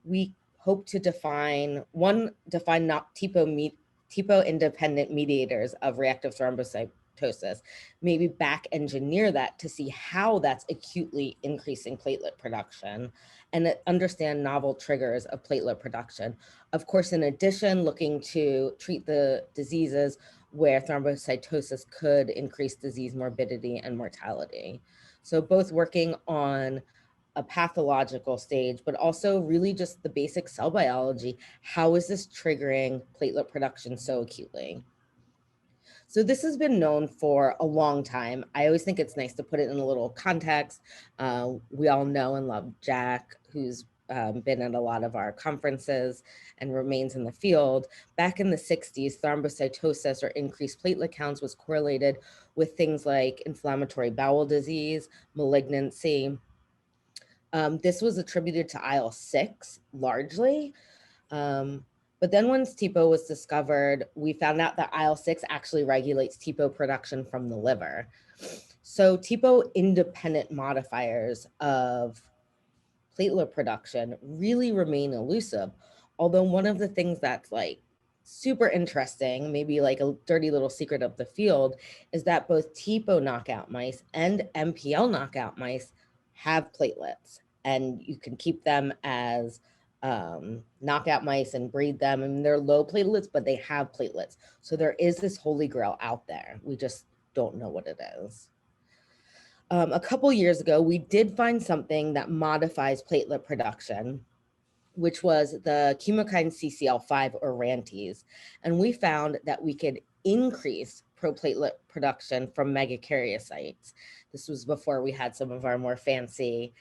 we hope to define not TPO independent mediators of reactive thrombocytosis thrombocytosis, maybe back engineer that to see how that's acutely increasing platelet production and understand novel triggers of platelet production. Of course, in addition, looking to treat the diseases where thrombocytosis could increase disease morbidity and mortality. So both working on a pathological stage, but also really just the basic cell biology. How is this triggering platelet production so acutely? So this has been known for a long time. I always think it's nice to put it in a little context. We all know and love Jack, who's been at a lot of our conferences and remains in the field. Back in the 60s, thrombocytosis or increased platelet counts was correlated with things like inflammatory bowel disease, malignancy. This was attributed to IL-6 largely. But then once TPO was discovered, we found out that IL-6 actually regulates TPO production from the liver. So TPO independent modifiers of platelet production really remain elusive. Although one of the things that's like super interesting, maybe like a dirty little secret of the field, is that both TPO knockout mice and MPL knockout mice have platelets, and you can keep them as knockout mice and breed them, and they're low platelets, but they have platelets. So there is this holy grail out there. We just don't know what it is. A couple years ago, we did find something that modifies platelet production, which was the chemokine CCL5 or RANTES. And we found that we could increase proplatelet production from megakaryocytes. This was before we had some of our more fancy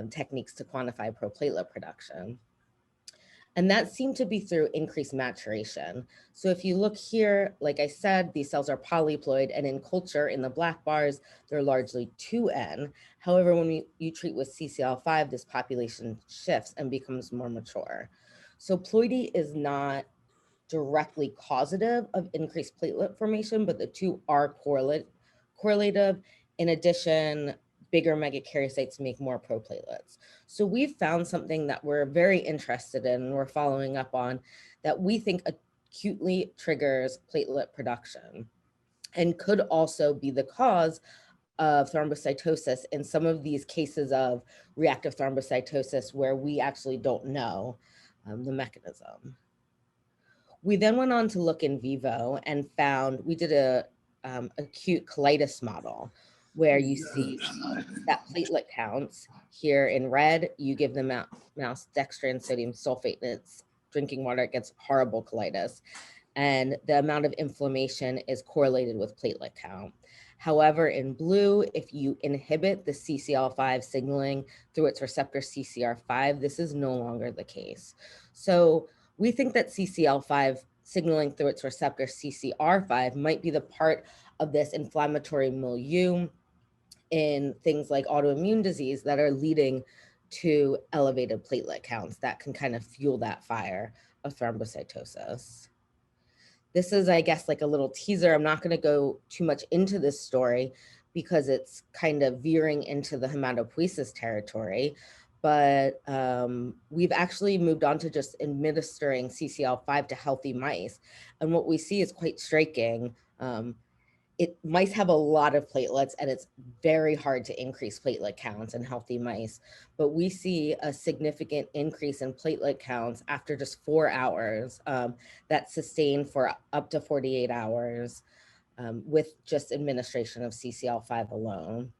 techniques to quantify proplatelet production. And that seemed to be through increased maturation. So if you look here, like I said, these cells are polyploid, and in culture, in the black bars, they're largely 2N. However, when you treat with CCL5, this population shifts and becomes more mature. So ploidy is not directly causative of increased platelet formation, but the two are correlative. In addition, bigger megakaryocytes make more proplatelets. So we've found something that we're very interested in and we're following up on that we think acutely triggers platelet production and could also be the cause of thrombocytosis in some of these cases of reactive thrombocytosis where we actually don't know the mechanism. We then went on to look in vivo and found, we did a acute colitis model where you see that platelet counts. Here in red, you give the mouse dextran sodium sulfate and it's drinking water, it gets horrible colitis. And the amount of inflammation is correlated with platelet count. However, in blue, if you inhibit the CCL5 signaling through its receptor CCR5, this is no longer the case. So we think that CCL5 signaling through its receptor CCR5 might be the part of this inflammatory milieu in things like autoimmune disease that are leading to elevated platelet counts that can kind of fuel that fire of thrombocytosis. This is, I guess, like a little teaser. I'm not going to go too much into this story because it's kind of veering into the hematopoiesis territory, but we've actually moved on to just administering CCL5 to healthy mice. And what we see is quite striking. Mice have a lot of platelets and it's very hard to increase platelet counts in healthy mice, but we see a significant increase in platelet counts after just 4 hours that's sustained for up to 48 hours with just administration of CCL5 alone.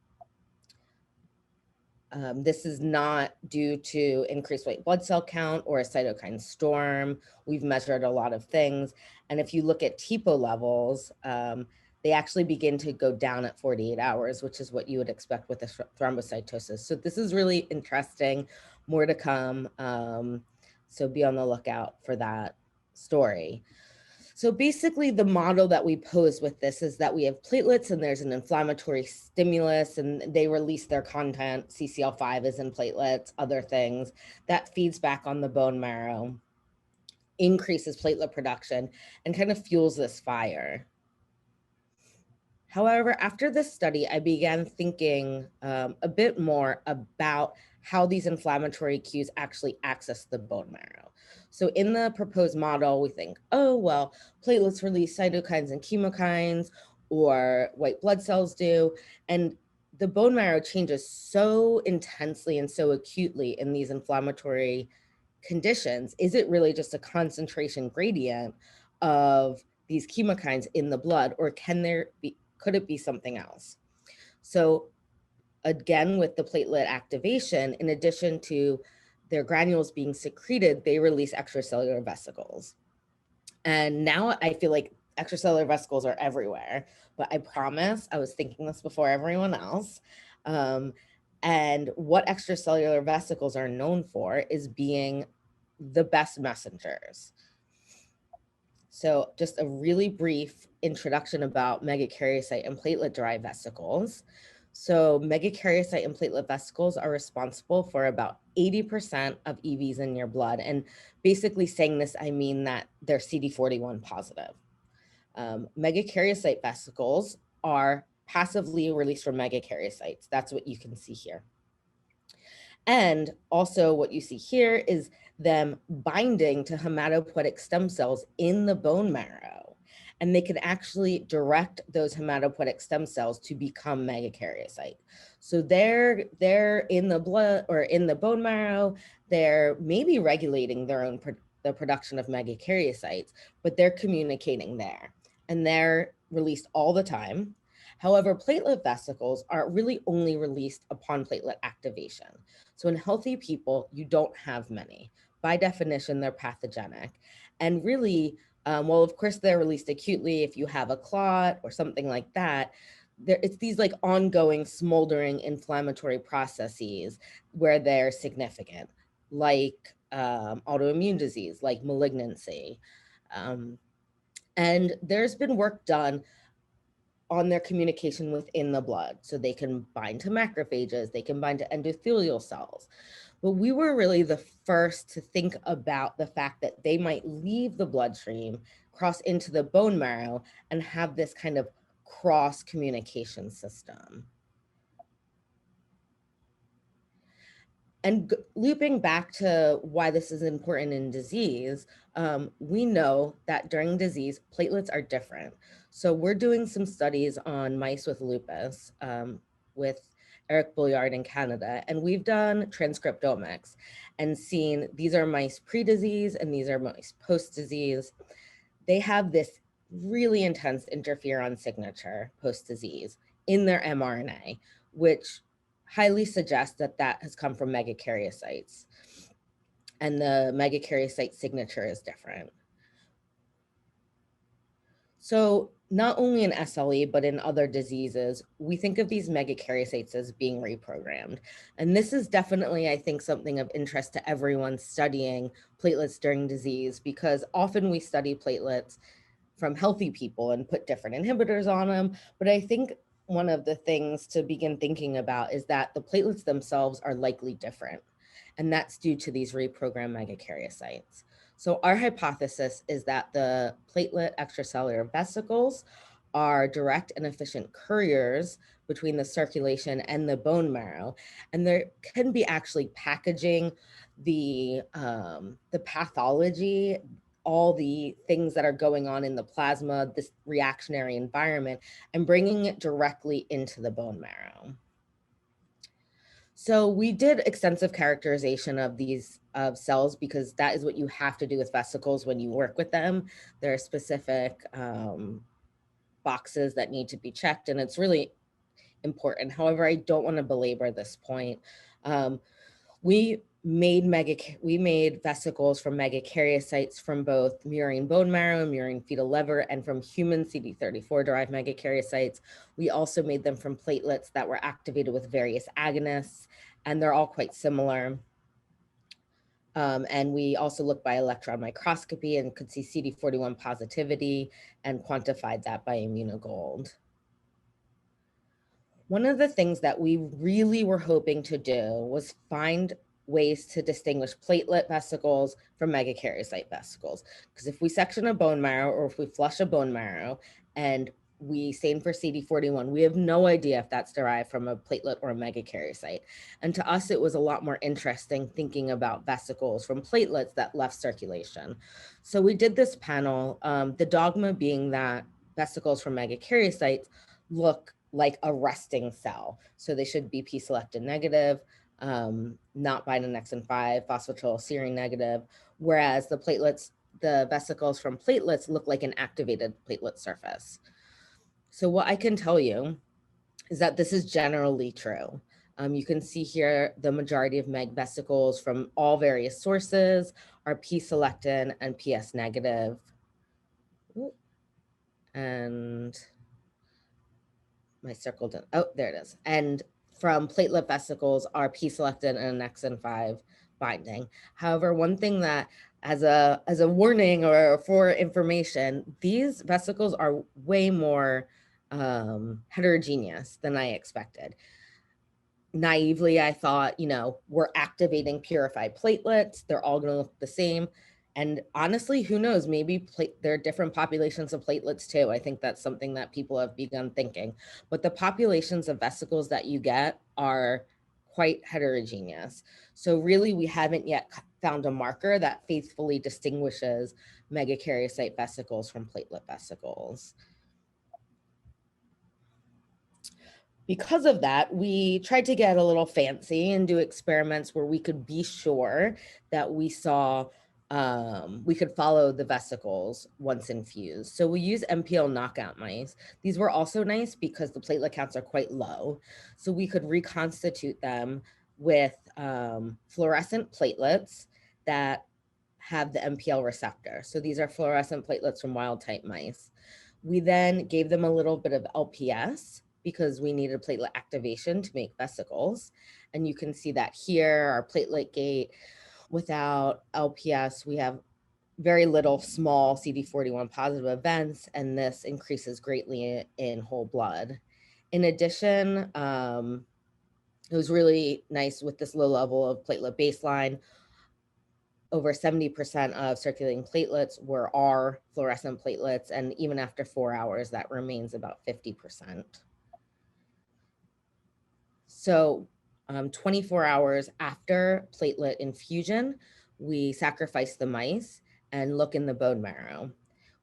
This is not due to increased white blood cell count or a cytokine storm. We've measured a lot of things. And if you look at TPO levels, they actually begin to go down at 48 hours, which is what you would expect with a thrombocytosis. So this is really interesting, more to come. So be on the lookout for that story. So basically the model that we pose with this is that we have platelets and there's an inflammatory stimulus and they release their content. CCL5 is in platelets, other things that feeds back on the bone marrow, increases platelet production and kind of fuels this fire. However, after this study, I began thinking a bit more about how these inflammatory cues actually access the bone marrow. So in the proposed model, we think, oh, well, platelets release cytokines and chemokines, or white blood cells do. And the bone marrow changes so intensely and so acutely in these inflammatory conditions. Is it really just a concentration gradient of these chemokines in the blood, or could it be something else? So again, with the platelet activation, in addition to their granules being secreted, they release extracellular vesicles. And now I feel like extracellular vesicles are everywhere, but I promise I was thinking this before everyone else. And what extracellular vesicles are known for is being the best messengers. So just a really brief introduction about megakaryocyte and platelet-derived vesicles. So megakaryocyte and platelet vesicles are responsible for about 80% of EVs in your blood. And basically saying this, I mean that they're CD41 positive. Megakaryocyte vesicles are passively released from megakaryocytes. That's what you can see here. And also what you see here is them binding to hematopoietic stem cells in the bone marrow. And they can actually direct those hematopoietic stem cells to become megakaryocyte. So they're in the blood or in the bone marrow, they're maybe regulating their own the production of megakaryocytes, but they're communicating there and they're released all the time. However, platelet vesicles are really only released upon platelet activation. So in healthy people, you don't have many. By definition, they're pathogenic. And really, well, of course, they're released acutely if you have a clot or something like that. It's these like ongoing smoldering inflammatory processes where they're significant, like autoimmune disease, like malignancy. And there's been work done on their communication within the blood. So they can bind to macrophages, they can bind to endothelial cells. But we were really the first to think about the fact that they might leave the bloodstream, cross into the bone marrow, and have this kind of cross communication system. And looping back to why this is important in disease, we know that during disease, platelets are different. So we're doing some studies on mice with lupus with Eric Bouillard in Canada, and we've done transcriptomics and seen these are mice pre-disease and these are mice post-disease. They have this really intense interferon signature post-disease in their mRNA, which highly suggests that that has come from megakaryocytes. And the megakaryocyte signature is different. So not only in SLE, but in other diseases, we think of these megakaryocytes as being reprogrammed. And this is definitely, I think, something of interest to everyone studying platelets during disease, because often we study platelets from healthy people and put different inhibitors on them. But I think one of the things to begin thinking about is that the platelets themselves are likely different. And that's due to these reprogrammed megakaryocytes. So our hypothesis is that the platelet extracellular vesicles are direct and efficient couriers between the circulation and the bone marrow. And there can be actually packaging the pathology, all the things that are going on in the plasma, this reactionary environment, and bringing it directly into the bone marrow. So we did extensive characterization of these cells because that is what you have to do with vesicles when you work with them. There are specific boxes that need to be checked, and it's really important. However, I don't want to belabor this point. We made vesicles from megakaryocytes from both murine bone marrow, murine fetal liver, and from human CD34 derived megakaryocytes. We also made them from platelets that were activated with various agonists, and they're all quite similar. And we also looked by electron microscopy and could see CD41 positivity and quantified that by immunogold. One of the things that we really were hoping to do was find ways to distinguish platelet vesicles from megakaryocyte vesicles. Because if we section a bone marrow or if we flush a bone marrow and we stain for CD41, we have no idea if that's derived from a platelet or a megakaryocyte. And to us, it was a lot more interesting thinking about vesicles from platelets that left circulation. So we did this panel, the dogma being that vesicles from megakaryocytes look like a resting cell. So they should be p-selectin negative, not bind annexin 5, phosphatidylserine negative, whereas the vesicles from platelets look like an activated platelet surface. So what I can tell you is that this is generally true. You can see here the majority of MEG vesicles from all various sources are p-selectin and PS negative. Ooh. And my circle done. Oh, there it is. And from platelet vesicles are p-selectin and annexin 5 binding. However, one thing that as a warning or for information, these vesicles are way more heterogeneous than I expected. Naively, I thought, we're activating purified platelets. They're all going to look the same. And honestly, who knows, maybe there are different populations of platelets too. I think that's something that people have begun thinking. But the populations of vesicles that you get are quite heterogeneous. So really, we haven't yet found a marker that faithfully distinguishes megakaryocyte vesicles from platelet vesicles. Because of that, we tried to get a little fancy and do experiments where we could be sure that we could follow the vesicles once infused. So we use MPL knockout mice. These were also nice because the platelet counts are quite low. So we could reconstitute them with fluorescent platelets that have the MPL receptor. So these are fluorescent platelets from wild type mice. We then gave them a little bit of LPS because we needed platelet activation to make vesicles. And you can see that here, our platelet gate, without LPS, we have very little small CD41 positive events, and this increases greatly in whole blood. In addition, it was really nice with this low level of platelet baseline. Over 70% of circulating platelets were our fluorescent platelets, and even after 4 hours, that remains about 50%. So 24 hours after platelet infusion, we sacrifice the mice and look in the bone marrow.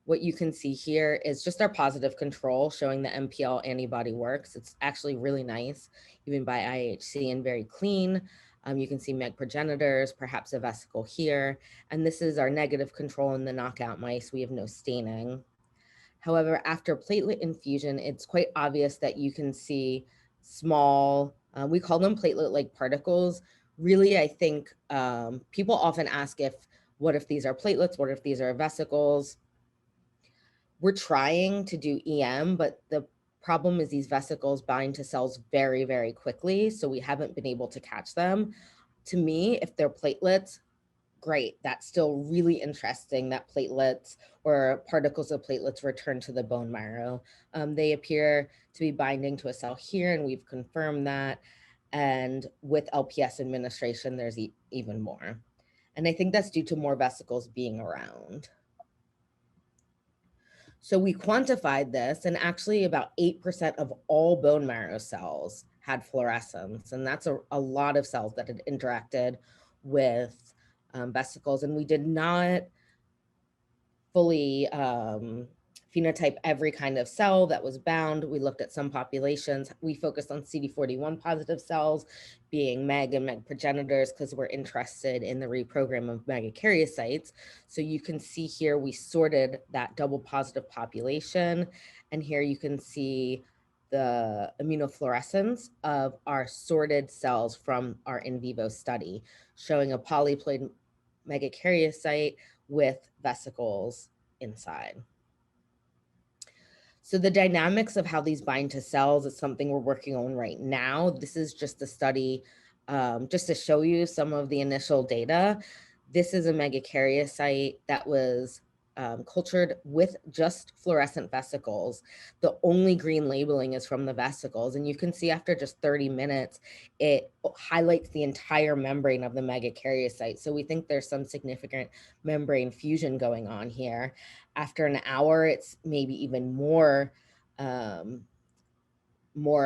What you can see here is just our positive control showing the MPL antibody works. It's actually really nice, even by IHC, and very clean. You can see MEG progenitors, perhaps a vesicle here. And this is our negative control in the knockout mice. We have no staining. However, after platelet infusion, it's quite obvious that you can see small, we call them platelet-like particles. Really, I think people often ask what if these are platelets? What if these are vesicles? We're trying to do EM, but the problem is these vesicles bind to cells very, very quickly. So we haven't been able to catch them. To me, if they're platelets, great. That's still really interesting that platelets or particles of platelets return to the bone marrow. They appear to be binding to a cell here, and we've confirmed that. And with LPS administration, there's even more. And I think that's due to more vesicles being around. So we quantified this, and actually about 8% of all bone marrow cells had fluorescence. And that's a lot of cells that had interacted with vesicles. And we did not fully phenotype every kind of cell that was bound. We looked at some populations. We focused on CD41 positive cells being MEG and MEG progenitors because we're interested in the reprogram of megakaryocytes. So you can see here, we sorted that double positive population. And here you can see the immunofluorescence of our sorted cells from our in vivo study, showing a polyploid megakaryocyte with vesicles inside. So the dynamics of how these bind to cells is something we're working on right now. This is just a study, just to show you some of the initial data. This is a megakaryocyte that was cultured with just fluorescent vesicles. The only green labeling is from the vesicles. And you can see after just 30 minutes, it highlights the entire membrane of the megakaryocyte. So we think there's some significant membrane fusion going on here. After an hour, it's maybe even more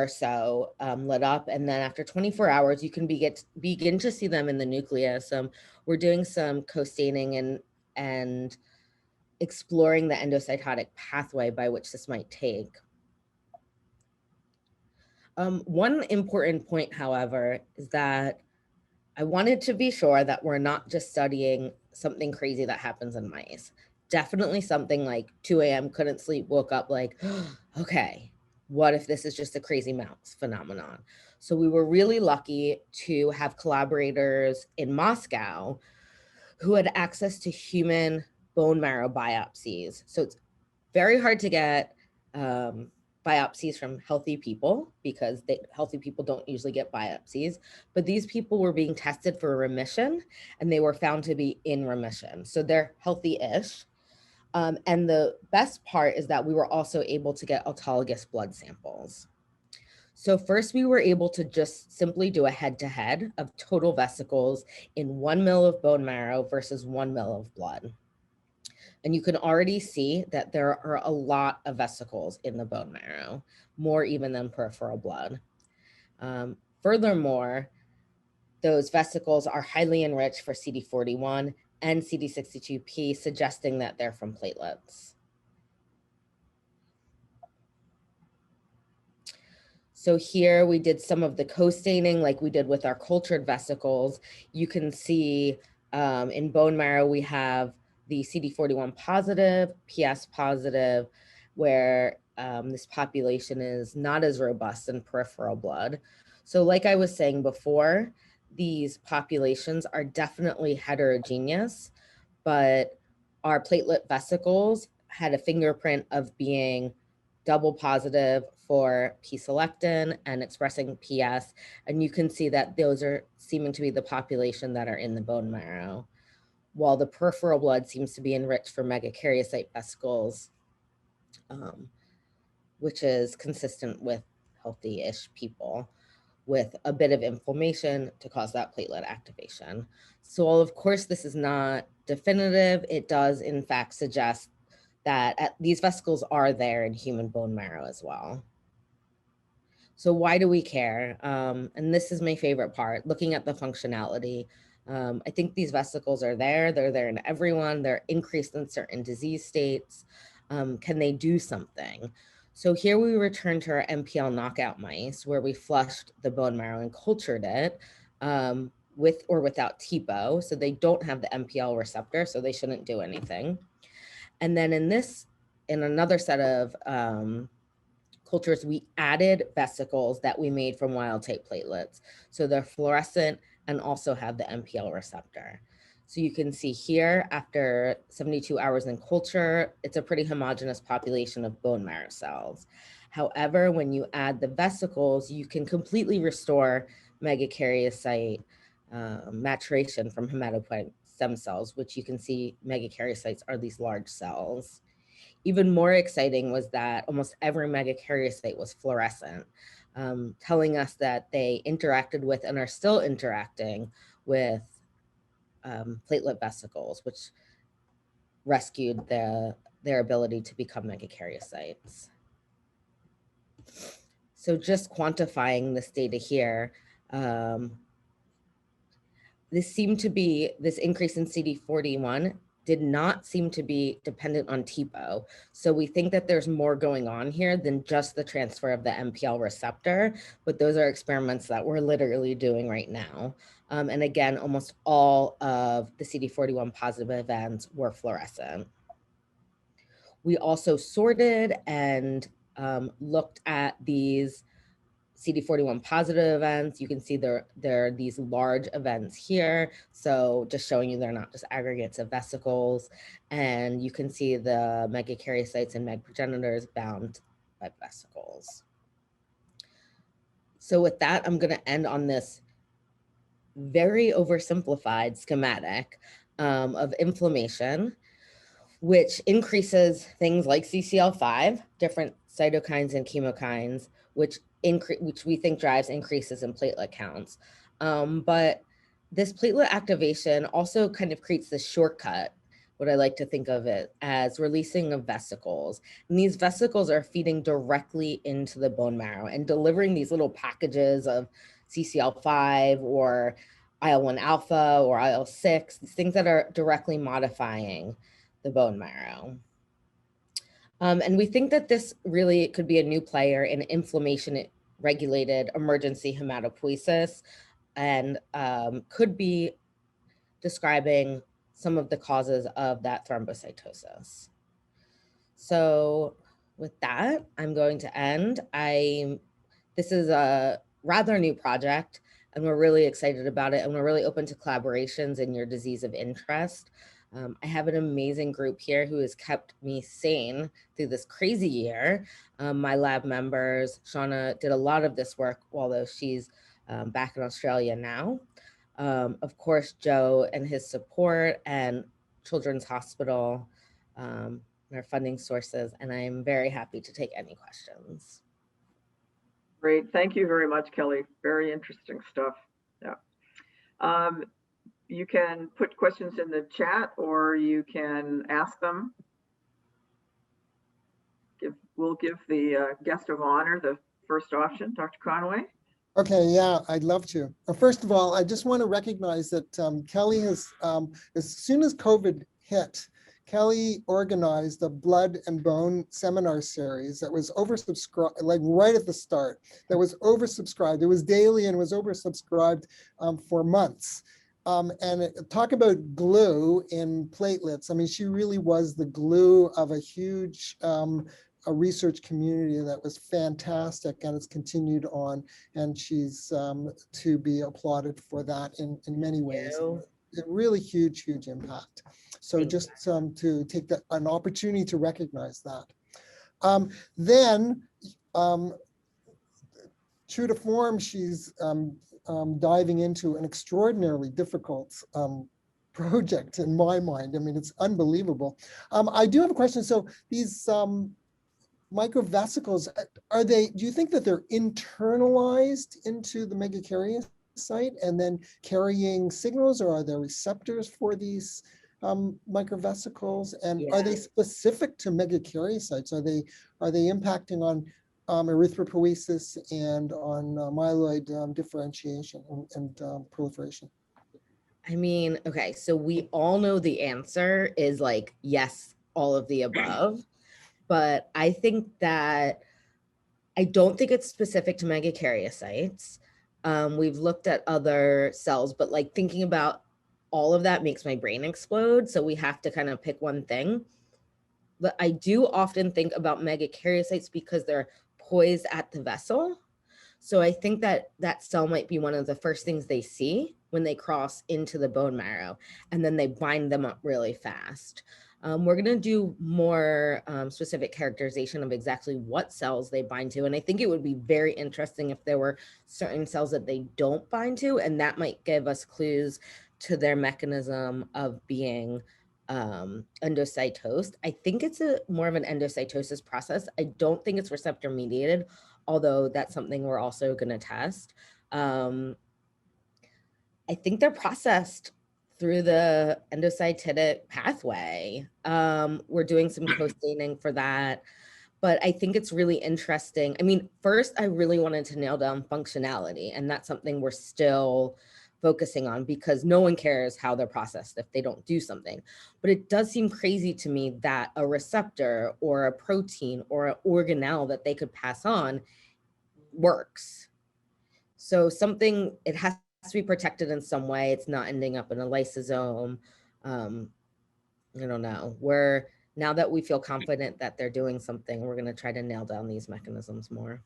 so lit up. And then after 24 hours, you can begin to see them in the nucleus. We're doing some co-staining and exploring the endocytotic pathway by which this might take. One important point, however, is that I wanted to be sure that we're not just studying something crazy that happens in mice. Definitely something like 2 a.m., couldn't sleep, woke up like, okay, what if this is just a crazy mouse phenomenon? So we were really lucky to have collaborators in Moscow who had access to human bone marrow biopsies. So it's very hard to get biopsies from healthy people because healthy people don't usually get biopsies, but these people were being tested for remission and they were found to be in remission. So they're healthy-ish. And the best part is that we were also able to get autologous blood samples. So first we were able to just simply do a head-to-head of total vesicles in 1 ml of bone marrow versus 1 ml of blood. And you can already see that there are a lot of vesicles in the bone marrow, more even than peripheral blood. Furthermore, those vesicles are highly enriched for CD41 and CD62P, suggesting that they're from platelets. So here we did some of the co-staining like we did with our cultured vesicles. You can see in bone marrow, we have the CD41 positive, PS positive, where this population is not as robust in peripheral blood. So like I was saying before, these populations are definitely heterogeneous, but our platelet vesicles had a fingerprint of being double positive for P-selectin and expressing PS. And you can see that those are seeming to be the population that are in the bone marrow, while the peripheral blood seems to be enriched for megakaryocyte vesicles, which is consistent with healthy-ish people with a bit of inflammation to cause that platelet activation. So of course, this is not definitive. It does in fact suggest that these vesicles are there in human bone marrow as well. So why do we care? And this is my favorite part, looking at the functionality. I think these vesicles are there. They're there in everyone. They're increased in certain disease states. Can they do something? So here we return to our MPL knockout mice where we flushed the bone marrow and cultured it with or without TPO. So they don't have the MPL receptor, so they shouldn't do anything. And then in another set of cultures, we added vesicles that we made from wild type platelets. So they're fluorescent and also have the MPL receptor. So you can see here, after 72 hours in culture, it's a pretty homogeneous population of bone marrow cells. However, when you add the vesicles, you can completely restore megakaryocyte maturation from hematopoietic stem cells, which you can see megakaryocytes are these large cells. Even more exciting was that almost every megakaryocyte was fluorescent, telling us that they interacted with and are still interacting with platelet vesicles, which rescued their ability to become megakaryocytes. So just quantifying this data here, this increase in CD41 did not seem to be dependent on TPO. So we think that there's more going on here than just the transfer of the MPL receptor, but those are experiments that we're literally doing right now. And again, almost all of the CD41 positive events were fluorescent. We also sorted and looked at these CD41 positive events. You can see there are these large events here. So just showing you they're not just aggregates of vesicles. And you can see the megakaryocytes and megprogenitors bound by vesicles. So with that, I'm gonna end on this very oversimplified schematic of inflammation, which increases things like CCL5, different cytokines and chemokines, which we think drives increases in platelet counts. But this platelet activation also kind of creates this shortcut, what I like to think of it as releasing of vesicles. And these vesicles are feeding directly into the bone marrow and delivering these little packages of CCL5 or IL-1 alpha or IL-6, these things that are directly modifying the bone marrow. And we think that this really could be a new player in inflammation-regulated emergency hematopoiesis, and could be describing some of the causes of that thrombocytosis. So with that, I'm going to end. This is a rather new project, and we're really excited about it, and we're really open to collaborations in your disease of interest. I have an amazing group here who has kept me sane through this crazy year. My lab members, Shauna, did a lot of this work, although she's back in Australia now. Of course, Joe and his support, and Children's Hospital, our funding sources, and I'm very happy to take any questions. Great. Thank you very much, Kellie. Very interesting stuff. Yeah. You can put questions in the chat, or you can ask them. We'll give the guest of honor the first option, Dr. Conway. Okay, yeah, I'd love to. First of all, I just want to recognize that Kellie has, as soon as COVID hit, Kellie organized a blood and bone seminar series that was oversubscribed, like right at the start, that was oversubscribed. It was daily and was oversubscribed for months. Talk about glue in platelets. I mean, she really was the glue of a huge a research community that was fantastic, and it's continued on, and she's to be applauded for that in many ways. A really huge impact. So just to take an opportunity to recognize that. Then, true to form, she's diving into an extraordinarily difficult project in my mind. I mean, it's unbelievable. I do have a question. So these microvesicles, do you think that they're internalized into the megakaryocyte and then carrying signals, or are there receptors for these microvesicles? And are they specific to megakaryocytes? Are they impacting on erythropoiesis and on myeloid differentiation and proliferation? I mean, okay, so we all know the answer is like, yes, all of the above. But I think that, I don't think it's specific to megakaryocytes. We've looked at other cells, but like thinking about all of that makes my brain explode. So we have to kind of pick one thing. But I do often think about megakaryocytes because they're poised at the vessel. So I think that that cell might be one of the first things they see when they cross into the bone marrow, and then they bind them up really fast. We're going to do more specific characterization of exactly what cells they bind to. And I think it would be very interesting if there were certain cells that they don't bind to, and that might give us clues to their mechanism of being endocytosed. I think it's more of an endocytosis process. I don't think it's receptor mediated, although that's something we're also going to test. I think they're processed through the endocytic pathway. We're doing some co-staining for that, but I think it's really interesting. I mean, first, I really wanted to nail down functionality, and that's something we're still focusing on because no one cares how they're processed if they don't do something. But it does seem crazy to me that a receptor or a protein or an organelle that they could pass on works. So something, it has to be protected in some way. It's not ending up in a lysosome. I don't know. Now that we feel confident that they're doing something, we're going to try to nail down these mechanisms more.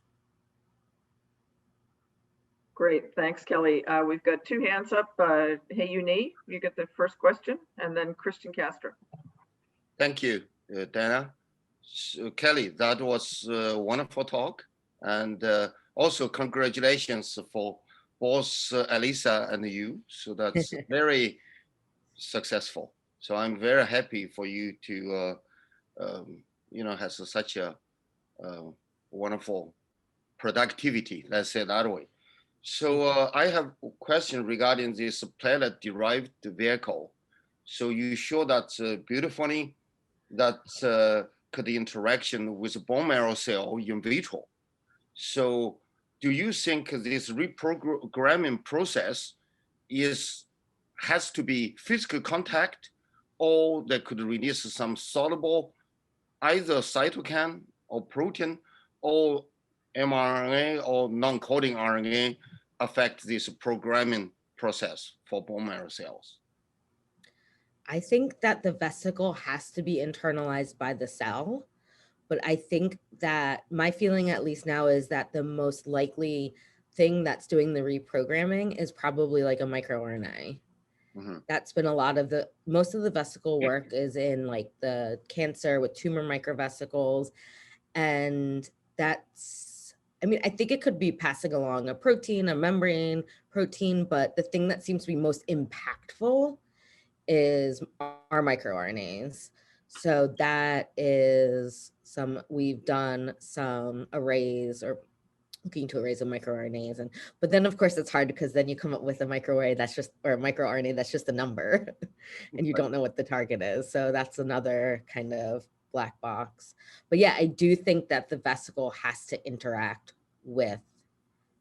Great, thanks, Kellie. We've got two hands up. Hey, Uni, you get the first question, and then Christian Castro. Thank you, Dana. So, Kellie, that was a wonderful talk, and also congratulations for both Alisa and you. So that's very successful. So I'm very happy for you to, have such a wonderful productivity. Let's say that way. So I have a question regarding this platelet-derived vehicle. So you show that beautifully that could interaction with bone marrow cell in vitro. So do you think this reprogramming process has to be physical contact, or they could release some soluble, either cytokine or protein or mRNA or non-coding RNA affect this programming process for bone marrow cells? I think that the vesicle has to be internalized by the cell, but I think that my feeling, at least now, is that the most likely thing that's doing the reprogramming is probably like a microRNA. That's been a lot of most of the vesicle work is in like the cancer with tumor microvesicles. And that's, I mean, I think it could be passing along a protein, a membrane protein, but the thing that seems to be most impactful is our microRNAs. So that is we've done some arrays or looking to arrays of microRNAs. But then of course it's hard because then you come up with a microarray that's just, or a microRNA that's just a number and you don't know what the target is. So that's another kind of black box. But yeah, I do think that the vesicle has to interact with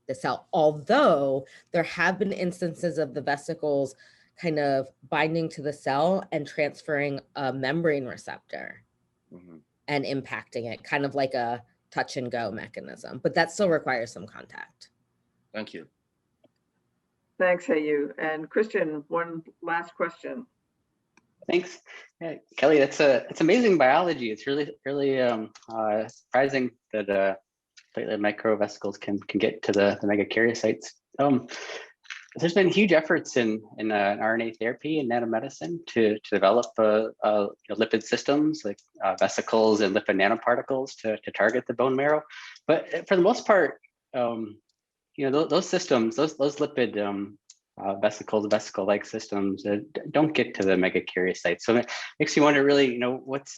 the cell, although there have been instances of the vesicles kind of binding to the cell and transferring a membrane receptor and impacting it, kind of like a touch and go mechanism, but that still requires some contact. Thank you. Thanks, Hayu. And Christian, one last question. Thanks, Kelly. It's amazing biology. It's really surprising that platelet microvesicles can get to the megakaryocytes. There's been huge efforts in RNA therapy and nanomedicine to develop lipid systems like vesicles and lipid nanoparticles to target the bone marrow. But for the most part, those systems, those lipid vesicles, vesicle-like systems don't get to the megakaryocytes. So it makes you wonder, really, what's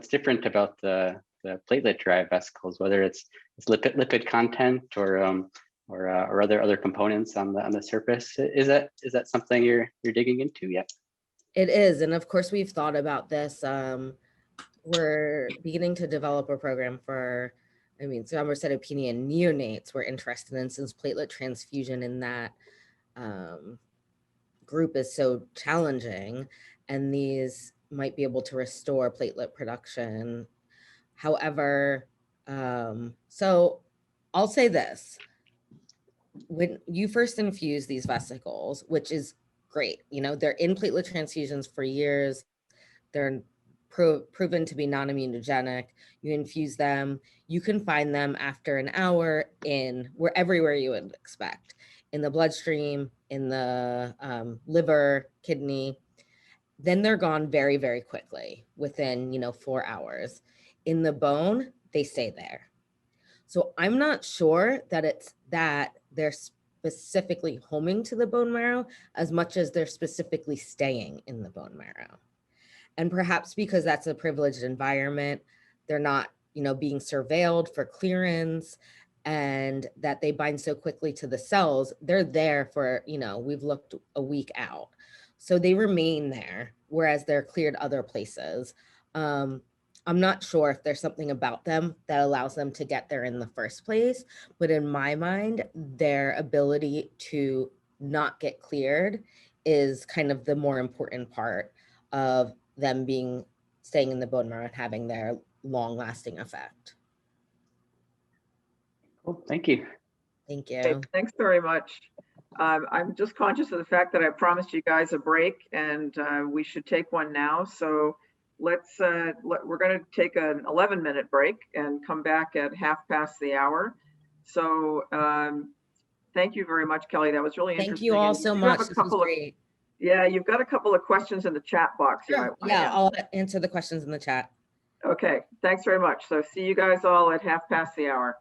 different about the platelet-derived vesicles, whether it's lipid content or other components on the surface. Is that something you're digging into yet? It is, and of course we've thought about this. We're beginning to develop a program for, thrombocytopenia in neonates. We're interested in, since platelet transfusion in that group is so challenging, and these might be able to restore platelet production. However, so I'll say this. When you first infuse these vesicles, which is great, they're in platelet transfusions for years. They're proven to be non-immunogenic. You infuse them, you can find them after an hour everywhere you would expect, in the bloodstream, in the liver, kidney. Then they're gone very, very quickly, within 4 hours. In the bone, they stay there. So I'm not sure that it's that they're specifically homing to the bone marrow as much as they're specifically staying in the bone marrow. And perhaps because that's a privileged environment, they're not, being surveilled for clearance, and that they bind so quickly to the cells, they're there for, we've looked a week out. So they remain there, whereas they're cleared other places. I'm not sure if there's something about them that allows them to get there in the first place, but in my mind, their ability to not get cleared is kind of the more important part of them staying in the bone marrow and having their long-lasting effect. Cool, thank you. Thank you. Okay, thanks very much. I'm just conscious of the fact that I promised you guys a break, and we should take one now. So we're going to take an 11-minute break and come back at 1:30. So thank you very much, Kelly. That was really interesting. Thank you all so much. This was great. Yeah, you've got a couple of questions in the chat box. Sure. Yeah, I'll answer the questions in the chat. Okay, thanks very much. So see you guys all at 1:30.